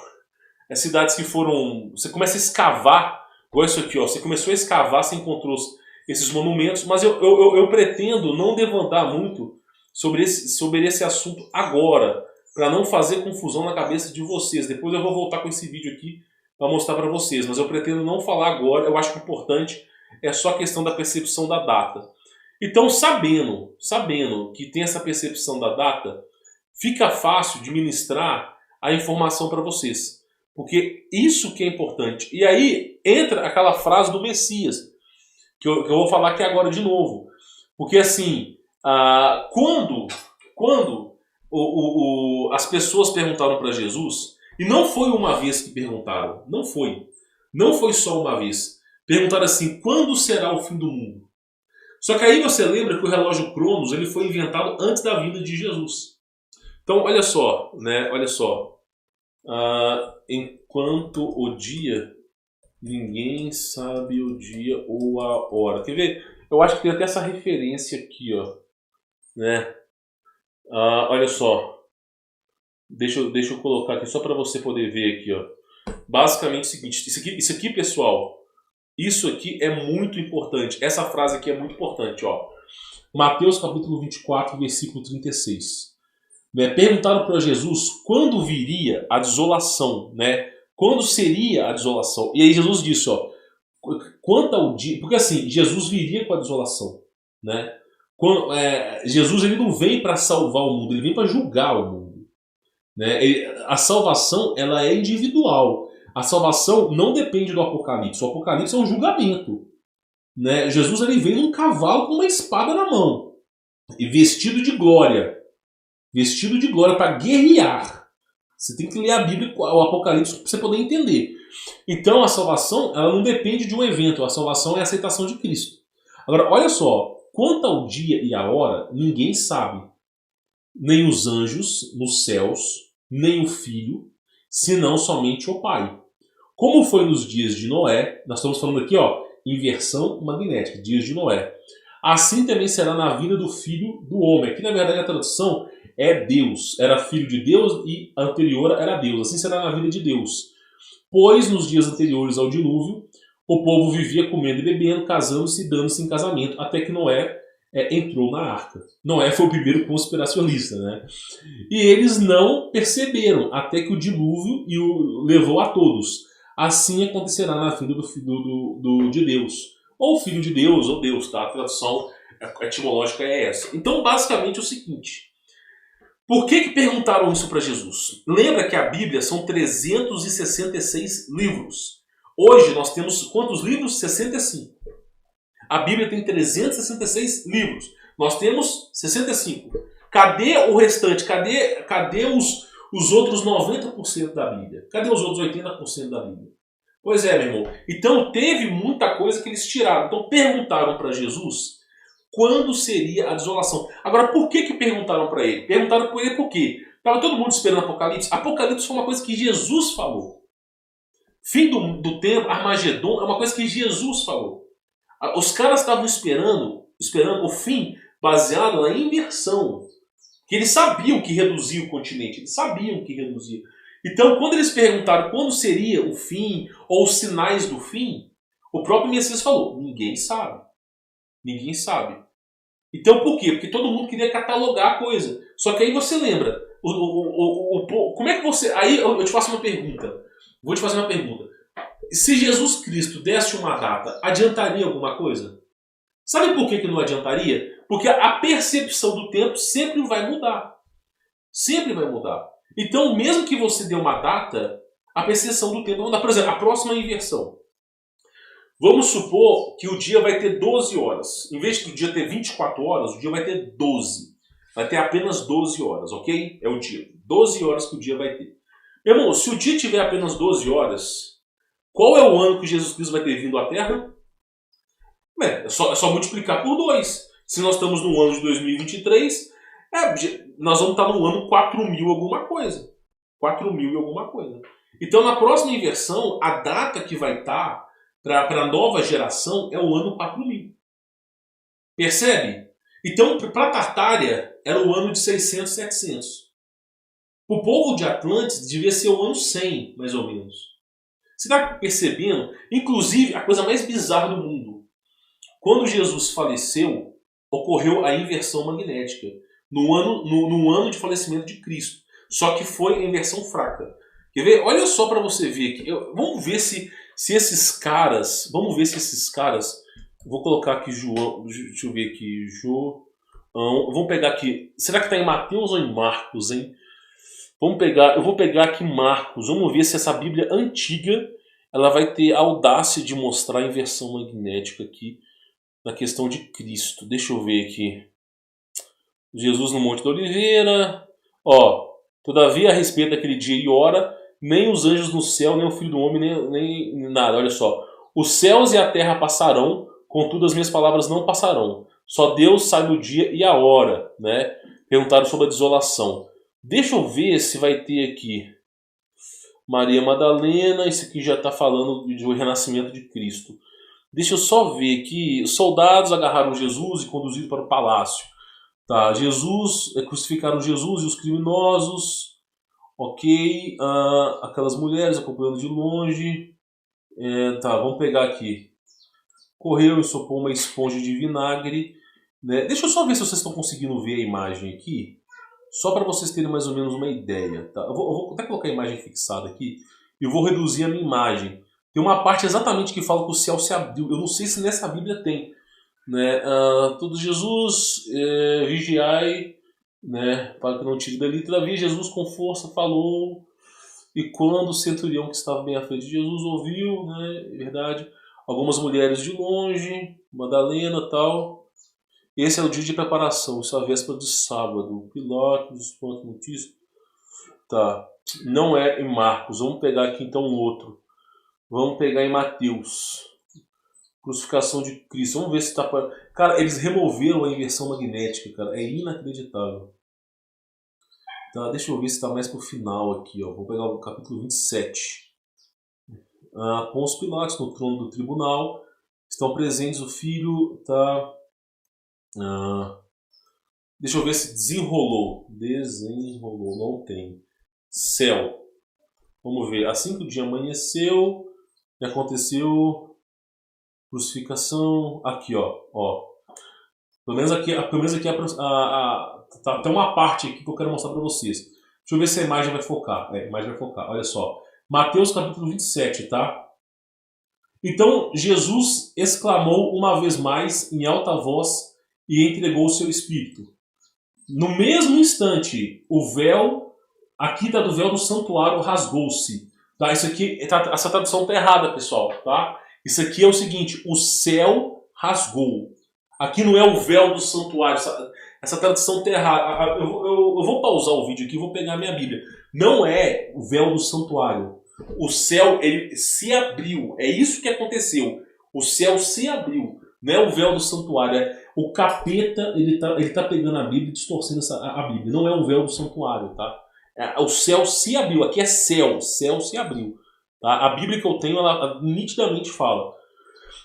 as cidades que foram... Você começa a escavar, olha isso aqui, ó. Você começou a escavar, você encontrou esses monumentos, mas eu pretendo não devandar muito sobre esse assunto agora, para não fazer confusão na cabeça de vocês. Depois eu vou voltar com esse vídeo aqui para mostrar para vocês, mas eu pretendo não falar agora. Eu acho que o importante é só a questão da percepção da data. Então, sabendo que tem essa percepção da data, fica fácil de ministrar a informação para vocês. Porque isso que é importante. E aí entra aquela frase do Messias, que eu vou falar aqui agora de novo. Porque assim, quando as pessoas perguntaram para Jesus, e não foi uma vez que perguntaram, não foi só uma vez, perguntaram assim, quando será o fim do mundo? Só que aí você lembra que o relógio Cronos ele foi inventado antes da vinda de Jesus. Então olha só, né? Olha só, enquanto o dia, ninguém sabe o dia ou a hora. Quer ver? Eu acho que tem até essa referência aqui, ó, né? Olha só, deixa eu colocar aqui só para você poder ver aqui, ó. Basicamente é o seguinte, isso aqui, pessoal, isso aqui é muito importante. Essa frase aqui é muito importante, ó. Mateus capítulo 24, versículo 36. Né? Perguntaram para Jesus quando viria a desolação, né? Quando seria a desolação? E aí Jesus disse, ó, quanto ao dia, porque assim, Jesus viria com a desolação, né? Jesus ele não vem para salvar o mundo, ele vem para julgar o mundo, né? A salvação ela é individual. A salvação não depende do Apocalipse. O Apocalipse é um julgamento, né? Jesus ele vem num cavalo com uma espada na mão e vestido de glória para guerrear. Você tem que ler a Bíblia, o Apocalipse, para você poder entender. Então a salvação ela não depende de um evento. A salvação é a aceitação de Cristo. Agora olha só. Quanto ao dia e a hora, ninguém sabe. Nem os anjos nos céus, nem o Filho, senão somente o Pai. Como foi nos dias de Noé, nós estamos falando aqui, ó, inversão magnética, dias de Noé. Assim também será na vinda do Filho do Homem. Aqui, na verdade, a tradução é Deus, era filho de Deus e anterior era Deus. Assim será na vida de Deus. Pois nos dias anteriores ao dilúvio, o povo vivia comendo e bebendo, casando-se e dando-se em casamento, até que Noé entrou na arca. Noé foi o primeiro conspiracionista, né? E eles não perceberam até que o dilúvio o levou a todos. Assim acontecerá na vida do filho de Deus. Ou filho de Deus, ou Deus, tá? A tradução etimológica é essa. Então, basicamente é o seguinte. Por que perguntaram isso para Jesus? Lembra que a Bíblia são 366 livros. Hoje nós temos quantos livros? 65. A Bíblia tem 366 livros. Nós temos 65. Cadê o restante? Cadê os outros 90% da Bíblia? Cadê os outros 80% da Bíblia? Pois é, meu irmão. Então teve muita coisa que eles tiraram. Então perguntaram para Jesus quando seria a desolação. Agora, por que perguntaram para ele? Perguntaram para ele por quê? Estava todo mundo esperando Apocalipse. Apocalipse foi uma coisa que Jesus falou. Fim do tempo, Armagedon, é uma coisa que Jesus falou. Os caras estavam esperando o fim baseado na inversão. Que eles sabiam que reduzia o continente. Eles sabiam que reduzia. Então, quando eles perguntaram quando seria o fim, ou os sinais do fim, o próprio Messias falou, ninguém sabe. Ninguém sabe. Então, por quê? Porque todo mundo queria catalogar a coisa. Só que aí você lembra, como é que você... Aí eu te faço uma pergunta. Vou te fazer uma pergunta. Se Jesus Cristo desse uma data, adiantaria alguma coisa? Sabe por que não adiantaria? Porque a percepção do tempo sempre vai mudar. Sempre vai mudar. Então, mesmo que você dê uma data, a percepção do tempo vai mudar. Por exemplo, a próxima inversão. Vamos supor que o dia vai ter 12 horas. Em vez de o dia ter 24 horas, o dia vai ter 12. Vai ter apenas 12 horas, ok? É o dia. 12 horas que o dia vai ter. Meu irmão, se o dia tiver apenas 12 horas, qual é o ano que Jesus Cristo vai ter vindo à Terra? É só multiplicar por 2. Se nós estamos no ano de 2023, nós vamos estar no ano 4.000 alguma coisa. 4.000 e alguma coisa. Então, na próxima inversão, a data que vai estar para a nova geração é o ano 4.000. Percebe? Então, para a Tartária, era o ano de 600, 700. Para o povo de Atlantis, devia ser o ano 100, mais ou menos. Você está percebendo? Inclusive, a coisa mais bizarra do mundo. Quando Jesus faleceu, ocorreu a inversão magnética. No ano de falecimento de Cristo. Só que foi a inversão fraca. Quer ver? Olha só para você ver aqui. Vamos ver se esses caras... Vou colocar aqui João... Deixa eu ver aqui. João... Vamos pegar aqui... Será que está em Mateus ou em Marcos, hein? Eu vou pegar aqui Marcos. Vamos ver se essa Bíblia antiga ela vai ter a audácia de mostrar a inversão magnética aqui na questão de Cristo. Deixa eu ver aqui. Jesus no Monte da Oliveira. Todavia a respeito daquele dia e hora, nem os anjos no céu, nem o Filho do Homem, nem nada. Olha só. Os céus e a terra passarão, contudo as minhas palavras não passarão. Só Deus sabe o dia e a hora, né? Perguntaram sobre a desolação. Deixa eu ver se vai ter aqui Maria Madalena. Isso aqui já está falando do renascimento de Cristo. Deixa eu só ver aqui. Os soldados agarraram Jesus e conduziram para o palácio. Tá, crucificaram Jesus e os criminosos. Ok. Aquelas mulheres acompanhando de longe. Vamos pegar aqui. Correu e sopou uma esponja de vinagre. Né? Deixa eu só ver se vocês estão conseguindo ver a imagem aqui. Só para vocês terem mais ou menos uma ideia. Tá? Eu vou até colocar a imagem fixada aqui. E vou reduzir a minha imagem. Tem uma parte exatamente que fala que o céu se abriu. Eu não sei se nessa Bíblia tem. Né? Tudo Jesus, vigiai, né? Para que não tire dali. Todavia Jesus com força falou. E quando o centurião que estava bem à frente de Jesus ouviu, né? É verdade, algumas mulheres de longe, Madalena tal. Esse é o dia de preparação, isso é a véspera de sábado. Pilatos, ponto notícia. Tá. Não é em Marcos. Vamos pegar aqui então um outro. Vamos pegar em Mateus. Crucificação de Cristo. Vamos ver se está... Cara, eles removeram a inversão magnética, cara. É inacreditável. Tá, deixa eu ver se está mais pro final aqui, ó. Vou pegar o capítulo 27. Com os Pilatos no trono do tribunal. Estão presentes o filho, tá... Deixa eu ver se desenrolou. Desenrolou, não tem. Céu. Vamos ver. Assim que o dia amanheceu, e aconteceu crucificação. Aqui, ó. Pelo menos aqui tem uma parte aqui que eu quero mostrar para vocês. Deixa eu ver se a imagem vai focar. A imagem vai focar. Olha só. Mateus capítulo 27, tá? Então Jesus exclamou uma vez mais em alta voz e entregou o seu espírito. No mesmo instante, o véu, aqui tá do véu do santuário, rasgou-se. Tá? Isso aqui, essa tradução tá errada, pessoal. Tá? Isso aqui é o seguinte, o céu rasgou. Aqui não é o véu do santuário. Essa tradução tá errada. Eu vou pausar o vídeo aqui e vou pegar a minha Bíblia. Não é o véu do santuário. O céu, ele se abriu. É isso que aconteceu. O céu se abriu. Não é o véu do santuário. O capeta, ele tá pegando a Bíblia e distorcendo a Bíblia. Não é o véu do santuário, tá? O céu se abriu. Aqui é céu. O céu se abriu. Tá? A Bíblia que eu tenho, ela nitidamente fala.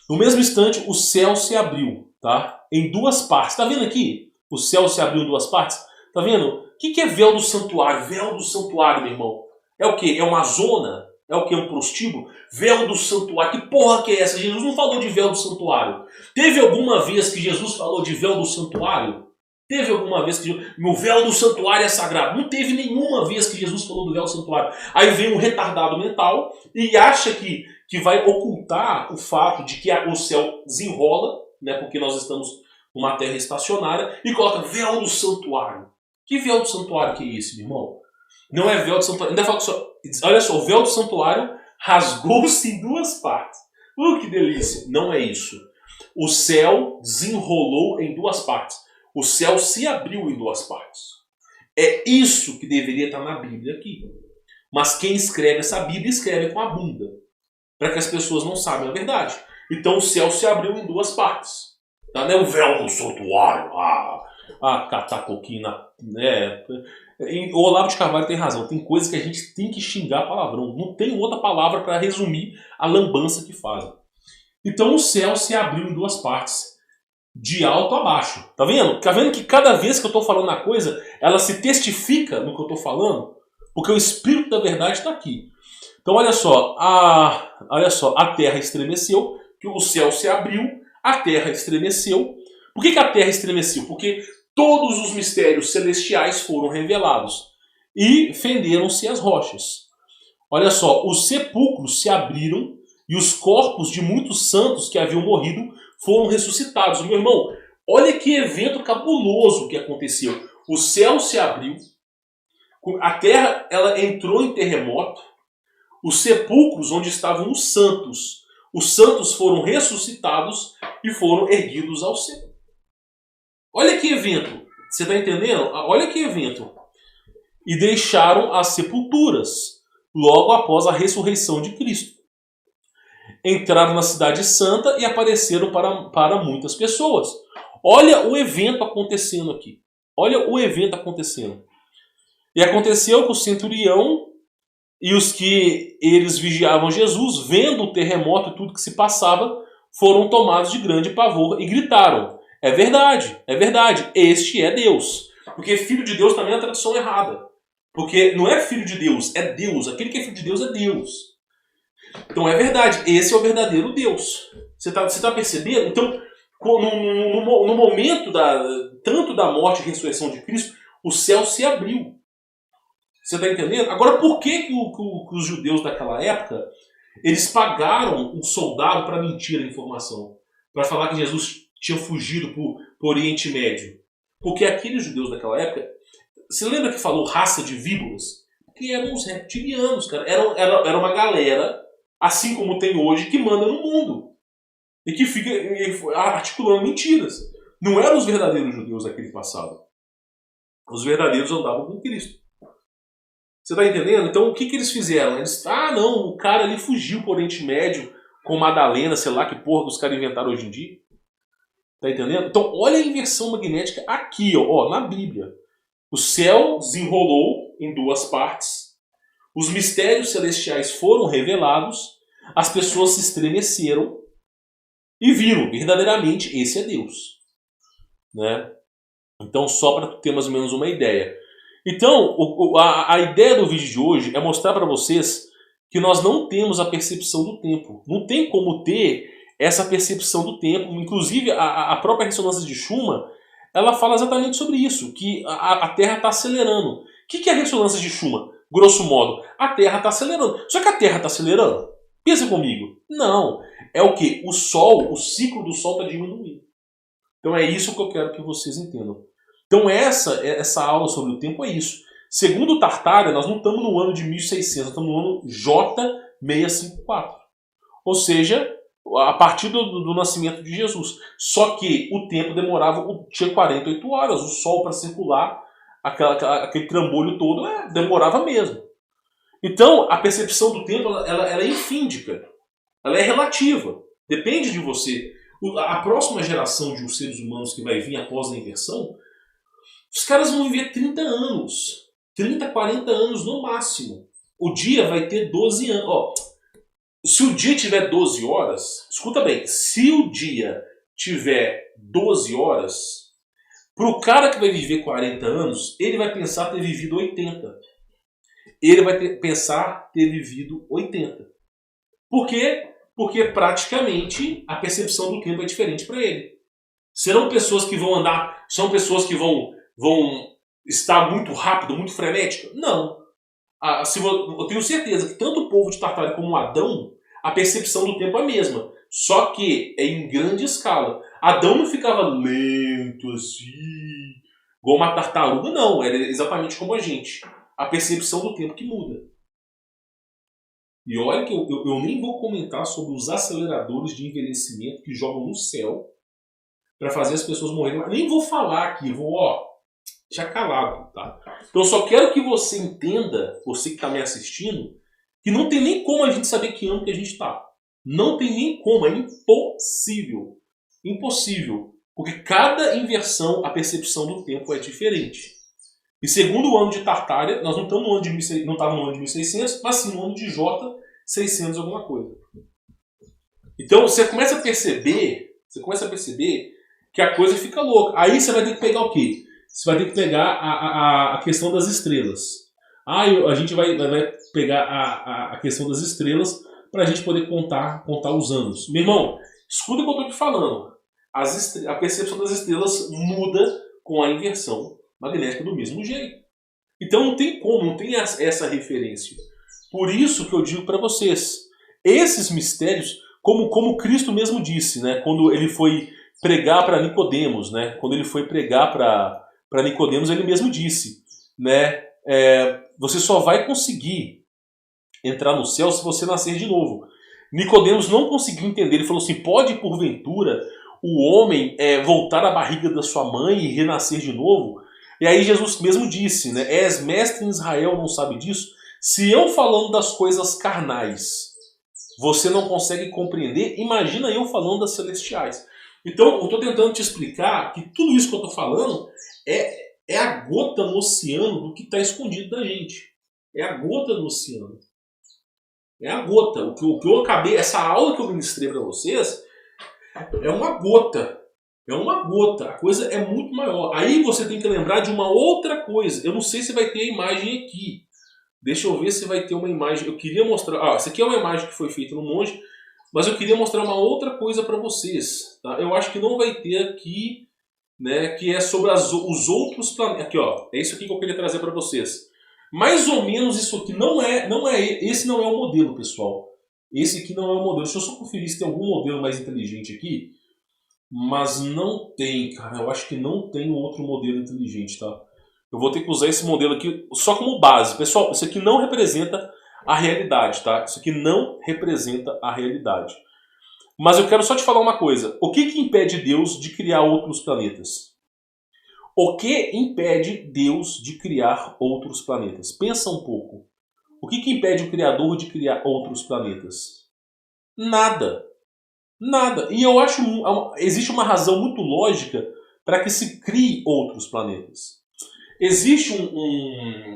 No mesmo instante, o céu se abriu. Tá? Em duas partes. Tá vendo aqui? O céu se abriu em duas partes. Tá vendo? O que é véu do santuário? Véu do santuário, meu irmão. É o quê? É uma zona? É o quê? Um prostíbulo? Véu do santuário. Que porra que é essa? Jesus não falou de véu do santuário. Teve alguma vez que Jesus falou de véu do santuário? Teve alguma vez que o véu do santuário é sagrado? Não teve nenhuma vez que Jesus falou do véu do santuário. Aí vem um retardado mental e acha que vai ocultar o fato de que o céu desenrola, né, porque nós estamos numa terra estacionária, e coloca véu do santuário. Que véu do santuário que é esse, meu irmão? Não é véu do santuário. Ainda fala que olha só, o véu do santuário rasgou-se em duas partes. Que delícia. Não é isso. O céu desenrolou em duas partes. O céu se abriu em duas partes. É isso que deveria estar na Bíblia aqui. Mas quem escreve essa Bíblia escreve com a bunda. Para que as pessoas não saibam a verdade. Então o céu se abriu em duas partes. Tá? Não é o véu do santuário. Catacoquina. Né? O Olavo de Carvalho tem razão. Tem coisas que a gente tem que xingar palavrão. Não tem outra palavra para resumir a lambança que fazem. Então o céu se abriu em duas partes. De alto a baixo. Tá vendo? Tá vendo que cada vez que eu estou falando a coisa, ela se testifica no que eu estou falando? Porque o Espírito da verdade está aqui. Então olha só. A terra estremeceu. Que o céu se abriu. A terra estremeceu. Por que a terra estremeceu? Porque todos os mistérios celestiais foram revelados e fenderam-se as rochas. Olha só, os sepulcros se abriram e os corpos de muitos santos que haviam morrido foram ressuscitados. Meu irmão, olha que evento cabuloso que aconteceu. O céu se abriu, a terra ela entrou em terremoto, os sepulcros onde estavam os santos foram ressuscitados e foram erguidos ao céu. Olha que evento. Você está entendendo? Olha que evento. E deixaram as sepulturas logo após a ressurreição de Cristo. Entraram na cidade santa e apareceram para muitas pessoas. Olha o evento acontecendo aqui. Olha o evento acontecendo. E aconteceu que o centurião e os que eles vigiavam Jesus, vendo o terremoto e tudo que se passava, foram tomados de grande pavor e gritaram: é verdade, este é Deus. Porque filho de Deus também é a tradução errada. Porque não é filho de Deus, é Deus. Aquele que é filho de Deus é Deus. Então é verdade, esse é o verdadeiro Deus. Você tá percebendo? Então, no momento tanto da morte e ressurreição de Cristo, o céu se abriu. Você está entendendo? Agora, por que os judeus daquela época eles pagaram um soldado para mentir a informação? Para falar que Jesus tinha fugido para o Oriente Médio. Porque aqueles judeus daquela época, você lembra que falou raça de víboras? Que eram os reptilianos, cara. Era uma galera, assim como tem hoje, que manda no mundo. E que fica articulando mentiras. Não eram os verdadeiros judeus daquele passado. Os verdadeiros andavam com Cristo. Você está entendendo? Então o que eles fizeram? Eles, não, o cara ali fugiu para o Oriente Médio com Madalena, sei lá que porra que os caras inventaram hoje em dia. Tá entendendo? Então olha a inversão magnética aqui, ó, na Bíblia. O céu desenrolou em duas partes. Os mistérios celestiais foram revelados. As pessoas se estremeceram e viram, verdadeiramente, esse é Deus. Né? Então, só para ter mais ou menos uma ideia. Então, a ideia do vídeo de hoje é mostrar para vocês que nós não temos a percepção do tempo. Não tem como ter essa percepção do tempo. Inclusive, a própria ressonância de Schumann, ela fala exatamente sobre isso, que a Terra está acelerando. O que é a ressonância de Schumann? Grosso modo, a Terra está acelerando. Só que a Terra está acelerando? Pensa comigo. Não. É o quê? O Sol, o ciclo do Sol está diminuindo. Então é isso que eu quero que vocês entendam. Então essa aula sobre o tempo é isso. Segundo o Tartaglia, nós não estamos no ano de 1600, nós estamos no ano J654. Ou seja, a partir do nascimento de Jesus. Só que o tempo demorava, tinha 48 horas. O Sol para circular, aquele trambolho todo, demorava mesmo. Então a percepção do tempo ela é infíndica. Ela é relativa. Depende de você. A próxima geração de seres humanos que vai vir após a inversão, os caras vão viver 30 anos. 30, 40 anos no máximo. O dia vai ter 12 anos. Ó, se o dia tiver 12 horas, escuta bem, se o dia tiver 12 horas, para o cara que vai viver 40 anos, ele vai pensar ter vivido 80. Ele vai pensar ter vivido 80. Por quê? Porque praticamente a percepção do tempo é diferente para ele. Serão pessoas que vão andar, são pessoas que vão estar muito rápido, muito frenética? Não. Eu tenho certeza que tanto o povo de Tartária como o Adão, a percepção do tempo é a mesma. Só que é em grande escala. Adão não ficava lento assim, igual uma tartaruga, não. Era exatamente como a gente. A percepção do tempo que muda. E olha que eu nem vou comentar sobre os aceleradores de envelhecimento que jogam no céu para fazer as pessoas morrerem. Nem vou falar aqui, vou deixar calado, tá? Então eu só quero que você entenda, você que está me assistindo, que não tem nem como a gente saber que ano que a gente está. Não tem nem como, é impossível. Impossível. Porque cada inversão, a percepção do tempo é diferente. E segundo o ano de Tartária, nós não estamos no ano de 1600, não estávamos no ano de 1600, mas sim no ano de J600 alguma coisa. Então você começa a perceber que a coisa fica louca. Aí você vai ter que pegar o quê? Você vai ter que pegar a questão das estrelas. A gente vai pegar a questão das estrelas para a gente poder contar os anos. Meu irmão, escuta o que eu estou te falando. A percepção das estrelas muda com a inversão magnética do mesmo jeito. Então não tem como, não tem essa referência. Por isso que eu digo para vocês, esses mistérios, como Cristo mesmo disse, né, quando ele foi pregar para Nicodemos, né, quando ele foi pregar para Nicodemos, ele mesmo disse, né, você só vai conseguir entrar no céu se você nascer de novo. Nicodemos não conseguiu entender, ele falou assim, pode porventura o homem voltar à barriga da sua mãe e renascer de novo? E aí Jesus mesmo disse, né, és mestre em Israel, não sabe disso? Se eu falando das coisas carnais, você não consegue compreender, imagina eu falando das celestiais. Então, eu estou tentando te explicar que tudo isso que eu estou falando é a gota no oceano do que está escondido da gente. É a gota no oceano. É a gota. O que eu acabei, essa aula que eu ministrei para vocês, é uma gota. É uma gota. A coisa é muito maior. Aí você tem que lembrar de uma outra coisa. Eu não sei se vai ter a imagem aqui. Deixa eu ver se vai ter uma imagem. Eu queria mostrar... essa aqui é uma imagem que foi feita no monge. Mas eu queria mostrar uma outra coisa para vocês. Tá? Eu acho que não vai ter aqui, né, que é sobre os outros planetas. Aqui, ó. É isso aqui que eu queria trazer para vocês. Mais ou menos isso aqui esse não é o modelo, pessoal. Esse aqui não é o modelo. Deixa eu só conferir se tem algum modelo mais inteligente aqui. Mas não tem, cara. Eu acho que não tem outro modelo inteligente, tá? Eu vou ter que usar esse modelo aqui só como base. Pessoal, isso aqui não representa a realidade, tá? Isso aqui não representa a realidade. Mas eu quero só te falar uma coisa. O que impede Deus de criar outros planetas? O que impede Deus de criar outros planetas? Pensa um pouco. O que impede o Criador de criar outros planetas? Nada. Nada. E eu acho existe uma razão muito lógica para que se crie outros planetas. Existe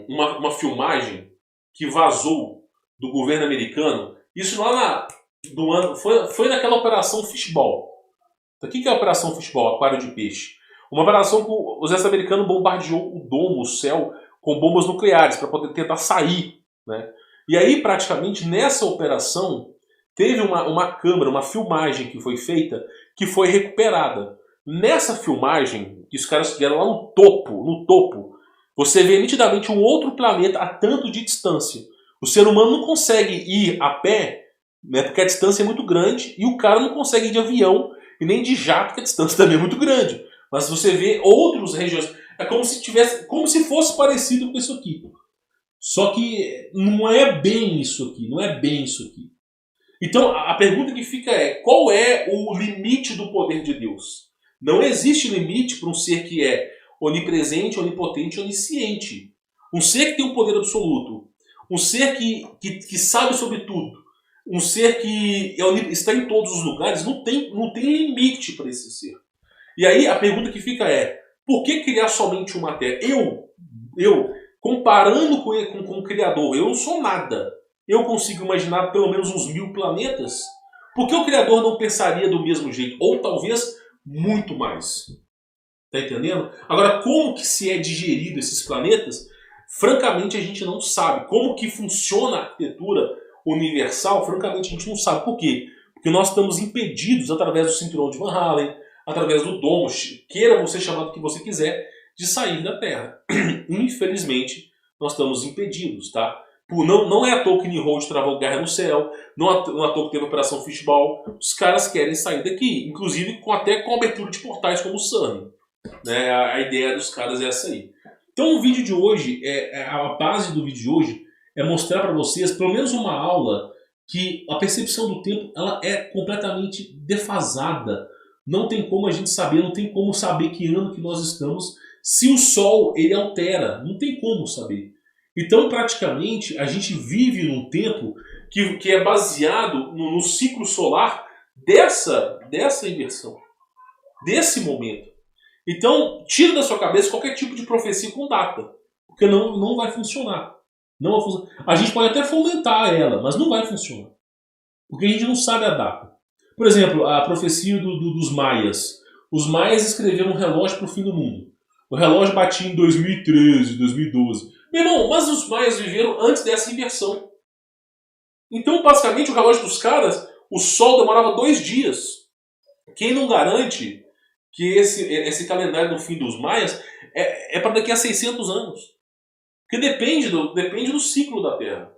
uma filmagem que vazou do governo americano. Isso lá do ano foi naquela operação Fishball. O que é a operação Fishball? Aquário de peixe. Uma operação que o exército americano bombardeou o domo, o céu, com bombas nucleares para poder tentar sair, né? E aí, praticamente, nessa operação, teve uma câmera, uma filmagem que foi feita, que foi recuperada. Nessa filmagem, que os caras fizeram lá no topo, você vê nitidamente um outro planeta a tanto de distância. O ser humano não consegue ir a pé, né, porque a distância é muito grande, e o cara não consegue ir de avião e nem de jato, porque a distância também é muito grande. Mas você vê outras regiões, é como se tivesse, como se fosse parecido com isso aqui. Só que não é bem isso aqui, não é bem isso aqui. Então a pergunta que fica é: qual é o limite do poder de Deus? Não existe limite para um ser que é onipresente, onipotente, onisciente. Um ser que tem um poder absoluto. Um ser que sabe sobre tudo. Um ser que está em todos os lugares. Não tem limite para esse ser. E aí a pergunta que fica é: por que criar somente uma Terra? Eu comparando com o Criador, eu não sou nada. Eu consigo imaginar pelo menos uns 1000 planetas. Por que o Criador não pensaria do mesmo jeito? Ou talvez muito mais. Tá entendendo? Agora, como que se é digerido esses planetas? Francamente, a gente não sabe. Como que funciona a arquitetura universal? Francamente, a gente não sabe. Por quê? Porque nós estamos impedidos, através do cinturão de Van Allen, através do domo, queira você chamar do que você quiser, de sair da Terra. Infelizmente, nós estamos impedidos, tá? Não é à toa que Nimrod travou guerra no céu, não é à toa que teve a Operação Fishball. Os caras querem sair daqui, inclusive até com abertura de portais como o CERN. Né? A ideia dos caras é essa aí. Então o vídeo de hoje, a base do vídeo de hoje é mostrar para vocês, pelo menos uma aula, que a percepção do tempo ela é completamente defasada. Não tem como a gente saber, não tem como saber que ano que nós estamos, se o Sol ele altera, não tem como saber. Então, praticamente, a gente vive num tempo que é baseado no ciclo solar dessa inversão, desse momento. Então, tira da sua cabeça qualquer tipo de profecia com data, porque não vai funcionar. Não vai funcionar. A gente pode até fomentar ela, mas não vai funcionar, porque a gente não sabe a data. Por exemplo, a profecia dos maias. Os maias escreveram um relógio para o fim do mundo. O relógio batia em 2013, 2012. Meu irmão, mas os maias viveram antes dessa inversão. Então, basicamente, o relógio dos caras, o sol demorava 2 dias. Quem não garante que esse calendário do fim dos maias é para daqui a 600 anos? Porque depende do ciclo da Terra.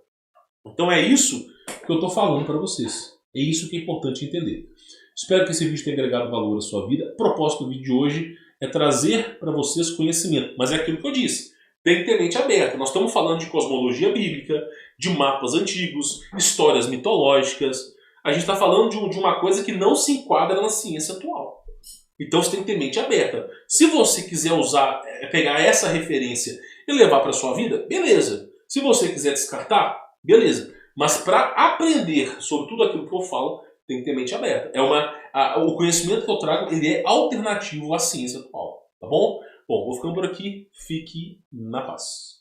Então é isso que eu estou falando para vocês. É isso que é importante entender. Espero que esse vídeo tenha agregado valor à sua vida. O propósito do vídeo de hoje é trazer para vocês conhecimento. Mas é aquilo que eu disse. Tem que ter mente aberta. Nós estamos falando de cosmologia bíblica, de mapas antigos, histórias mitológicas. A gente está falando de uma coisa que não se enquadra na ciência atual. Então você tem que ter mente aberta. Se você quiser pegar essa referência e levar para sua vida, beleza. Se você quiser descartar, beleza. Mas para aprender sobre tudo aquilo que eu falo, tem que ter mente aberta. O conhecimento que eu trago ele é alternativo à ciência atual. Tá bom? Bom, vou ficando por aqui. Fique na paz.